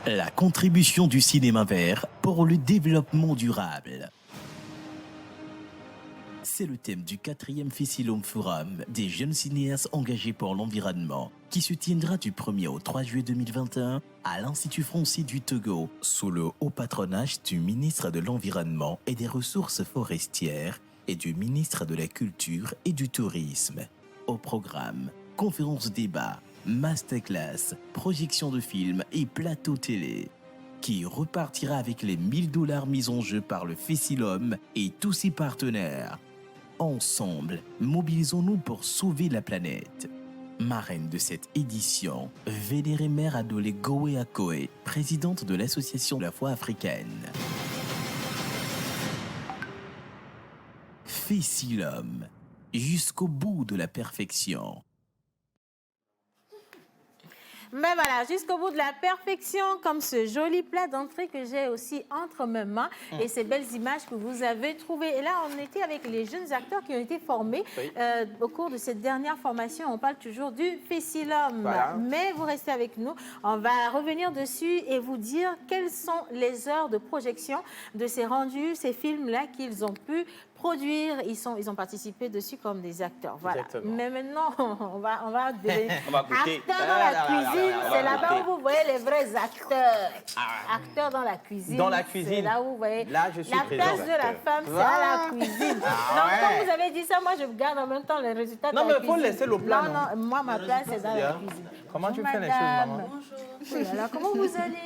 de... La contribution du cinéma vert pour le développement durable. C'est le thème du 4e Fessilom Forum des jeunes cinéastes engagés pour l'environnement qui se tiendra du 1er au 3 juillet 2021 à l'Institut français du Togo sous le haut patronage du ministre de l'Environnement et des Ressources forestières et du ministre de la Culture et du Tourisme. Au programme, conférences débats, masterclass, projection de films et plateau télé qui repartira avec les $1000 mis en jeu par le Fessilom et tous ses partenaires. Ensemble, mobilisons-nous pour sauver la planète. Marraine de cette édition, Vénérée Mère Adolé Goé Akoé, présidente de l'Association de la foi africaine. Fessilom, jusqu'au bout de la perfection. Mais voilà, jusqu'au bout de la perfection, comme ce joli plat d'entrée que j'ai aussi entre mes mains et ces belles images que vous avez trouvées. Et là, on était avec les jeunes acteurs qui ont été formés au cours de cette dernière formation. On parle toujours du Fessilum. Voilà. Mais vous restez avec nous. On va revenir dessus et vous dire quelles sont les heures de projection de ces rendus, ces films-là qu'ils ont pu produire. Ils ont participé dessus comme des acteurs. Voilà. Exactement. Mais maintenant, on va devenir On va goûter. acteurs dans la cuisine. on va C'est là-bas goûter. où vous voyez les vrais acteurs. Acteurs dans la cuisine. Dans la cuisine. C'est là où vous voyez Là, je suis la présent. place de la femme, c'est Voilà. à la cuisine. Ah Donc, ouais. quand vous avez dit ça, moi, je garde en même temps les résultats Non, de la mais il faut cuisine. laisser le plat, Non, non, moi, ma place, c'est dans la Bien. cuisine. Comment tu Bonjour, fais les choses, madame. maman? Oui, alors, comment vous allez?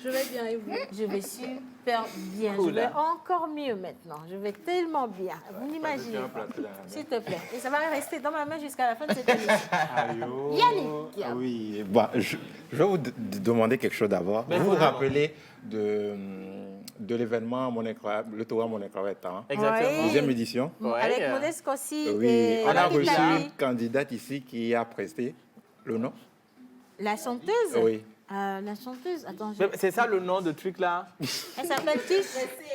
Je vais bien et vous? Je vais super bien. Cool, Je vais hein. encore mieux maintenant. Je vais tellement bien. Vous n'imaginez pas. S'il te plaît. Et ça va rester dans ma main jusqu'à la fin de cette émission. Yannick. Ah oui, bon, je vais vous demander quelque chose d'abord. Mais Vous vous faut- rappelez de l'événement Mon Incroyable, le tour à Mon Incroyable Talent, Exactement. deuxième édition. Avec Modeste Cossi Oui, et on a Lucky reçu Tali. une candidate ici qui a presté le nom. La chanteuse? Oui. La chanteuse, attends. Mais c'est ça le nom de truc là? Elle s'appelle qui?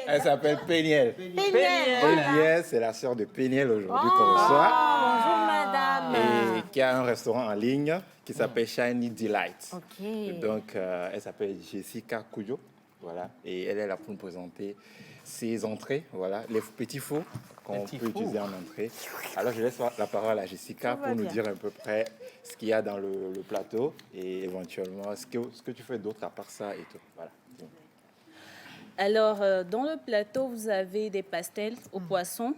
Elle s'appelle Péniel. Péniel. Voilà. Péniel, c'est la sœur de Péniel aujourd'hui Oh, qu'on reçoit. bonjour madame. Et qui a un restaurant en ligne qui s'appelle Shiny Delight. Ok. Et donc, elle s'appelle Jessica Cujo. Voilà. Et elle est là pour nous présenter ses entrées, voilà, les petits fours qu'on peut utiliser en entrée. Alors, je laisse la parole à Jessica pour nous dire à peu près ce qu'il y a dans le plateau et éventuellement ce que tu fais d'autre à part ça et tout. Voilà. Alors, dans le plateau, vous avez des pastels au poisson,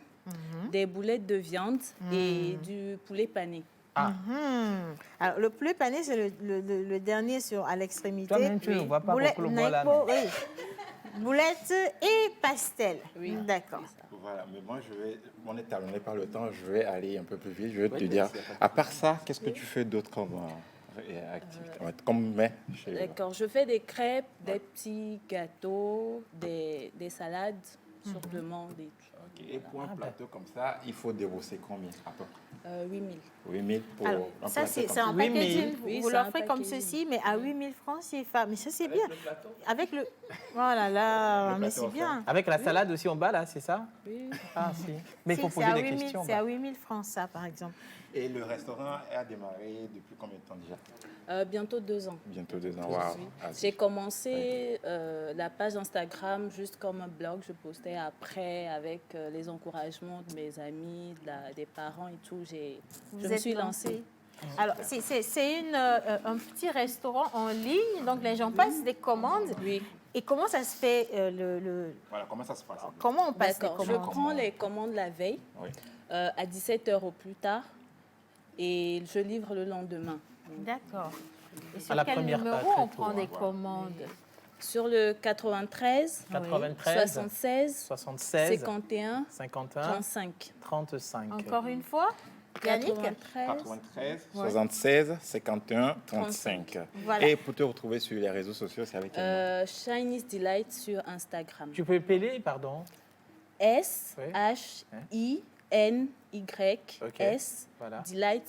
des boulettes de viande et du poulet pané. Alors, le poulet pané, c'est le dernier à l'extrémité. Toi-même, tu ne vois pas beaucoup le bois là. Oui. Boulettes et pastel. Oui. D'accord. Voilà, mais moi, on est talonné par le temps, je vais aller un peu plus vite. Je vais te dire, à part ça, qu'est-ce que tu fais d'autre comme activité, comme mets D'accord, je fais des crêpes, des petits gâteaux, des salades, simplement des... Ok. Et pour un plateau comme ça, il faut débourser combien à peu près 8 000. 8 000 pour Alors, un ça, plateau c'est comme un ça. packaging. Oui, Vous c'est un l'offrez comme packaging. ceci, mais à 8 000 francs CFA. Mais ça, c'est bien. Avec le... Voilà, là, mais c'est bien. Avec la salade aussi en bas là, c'est ça? Oui. Ah si. Mais il faut Si, poser c'est à des 8 000, questions. c'est à 8 000 francs, ça, par exemple. Et le restaurant a démarré depuis combien de temps déjà? Bientôt 2 ans. Bientôt 2 ans, waouh. Ah, J'ai commencé la page Instagram juste comme un blog. Je postais après avec les encouragements de mes amis, des parents et tout. Je me suis lancée. Alors, c'est un petit restaurant en ligne, donc les gens passent des commandes. Oui. Et comment ça se fait Voilà, comment ça se passe? Comment on passe les D'accord, je commandes? prends les commandes la veille, Oui. à 17h au plus tard, et je livre le lendemain. D'accord. Et À sur la quel première numéro très on tôt, prend hein. des commandes? Sur le 93, 93, 76, 76, 51, 51, 35. 35. Encore une fois, Yannick? 93, 76, 51, 35. Voilà. Et pour te retrouver sur les réseaux sociaux, c'est avec quel nom? Chinese Delight sur Instagram. Tu peux épeler, pardon? S-H-I-N-Y-S. Voilà. Delight,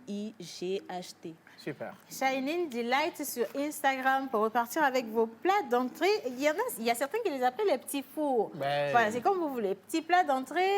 D-E-L-I-G-H-T. Super. Shining Delight sur Instagram pour repartir avec vos plats d'entrée. Il y a certains qui les appellent les petits fours. Ben, Voilà, c'est comme vous voulez. Petits plats d'entrée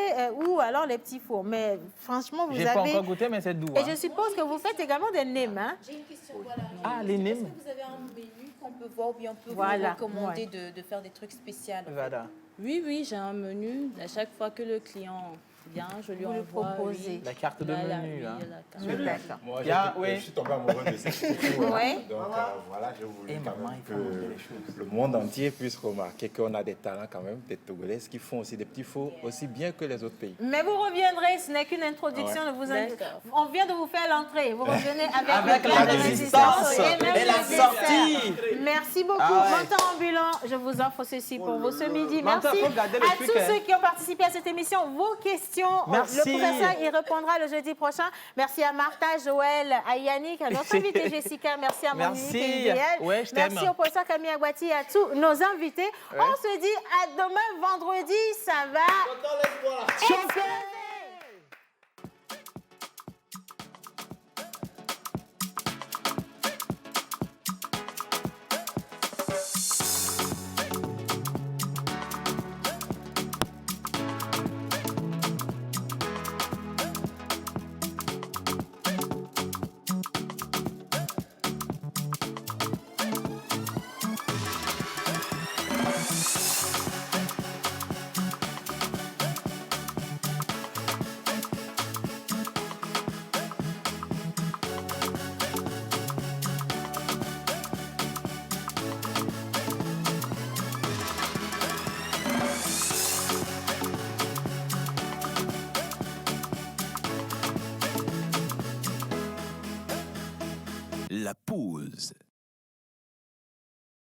ou alors les petits fours. Mais franchement, vous j'ai avez... pas encore goûté, mais c'est doux. Et hein. je suppose que vous faites également des nems, hein? J'ai une question, voilà. Ah, les nems. Est-ce que vous avez un menu qu'on peut voir ou bien on peut Voilà, vous recommander ouais. de faire des trucs spéciaux? Voilà. Oui, oui, j'ai un menu. À chaque fois que le client vient, je lui Vous le envoie. proposez. oui. La carte de Voilà, menu, oui, là. la carte. D'accord. Moi, Il y a- je oui. suis tombé amoureux de ces fours. Ouais. Donc voilà, j'ai voulu Et quand maman, même il faut manger les que le monde entier puisse remarquer qu'on a des talents quand même, des Togolais qui font aussi des petits fours aussi bien que les autres pays. Mais vous reviendrez, ce n'est qu'une introduction. Ouais. Ne vous D'accord. On vient de vous faire l'entrée. Vous revenez Avec le la plat de résistance même et la le dessert. sortie. Merci beaucoup. Ah ouais. Mentor ambulant, je vous offre ceci pour vous ce midi. Mentor, Merci faut garder le à truc, tous hein. ceux qui ont participé à cette émission. Vos questions, Merci. le professeur y répondra le jeudi prochain. Merci à Martha, Joël, à Yannick, à notre invité Jessica. Merci à mon Merci. unique et idéal. Ouais, je t'aime. Merci au professeur Camille Aguati et à tous nos invités. On se dit à demain vendredi. Ça va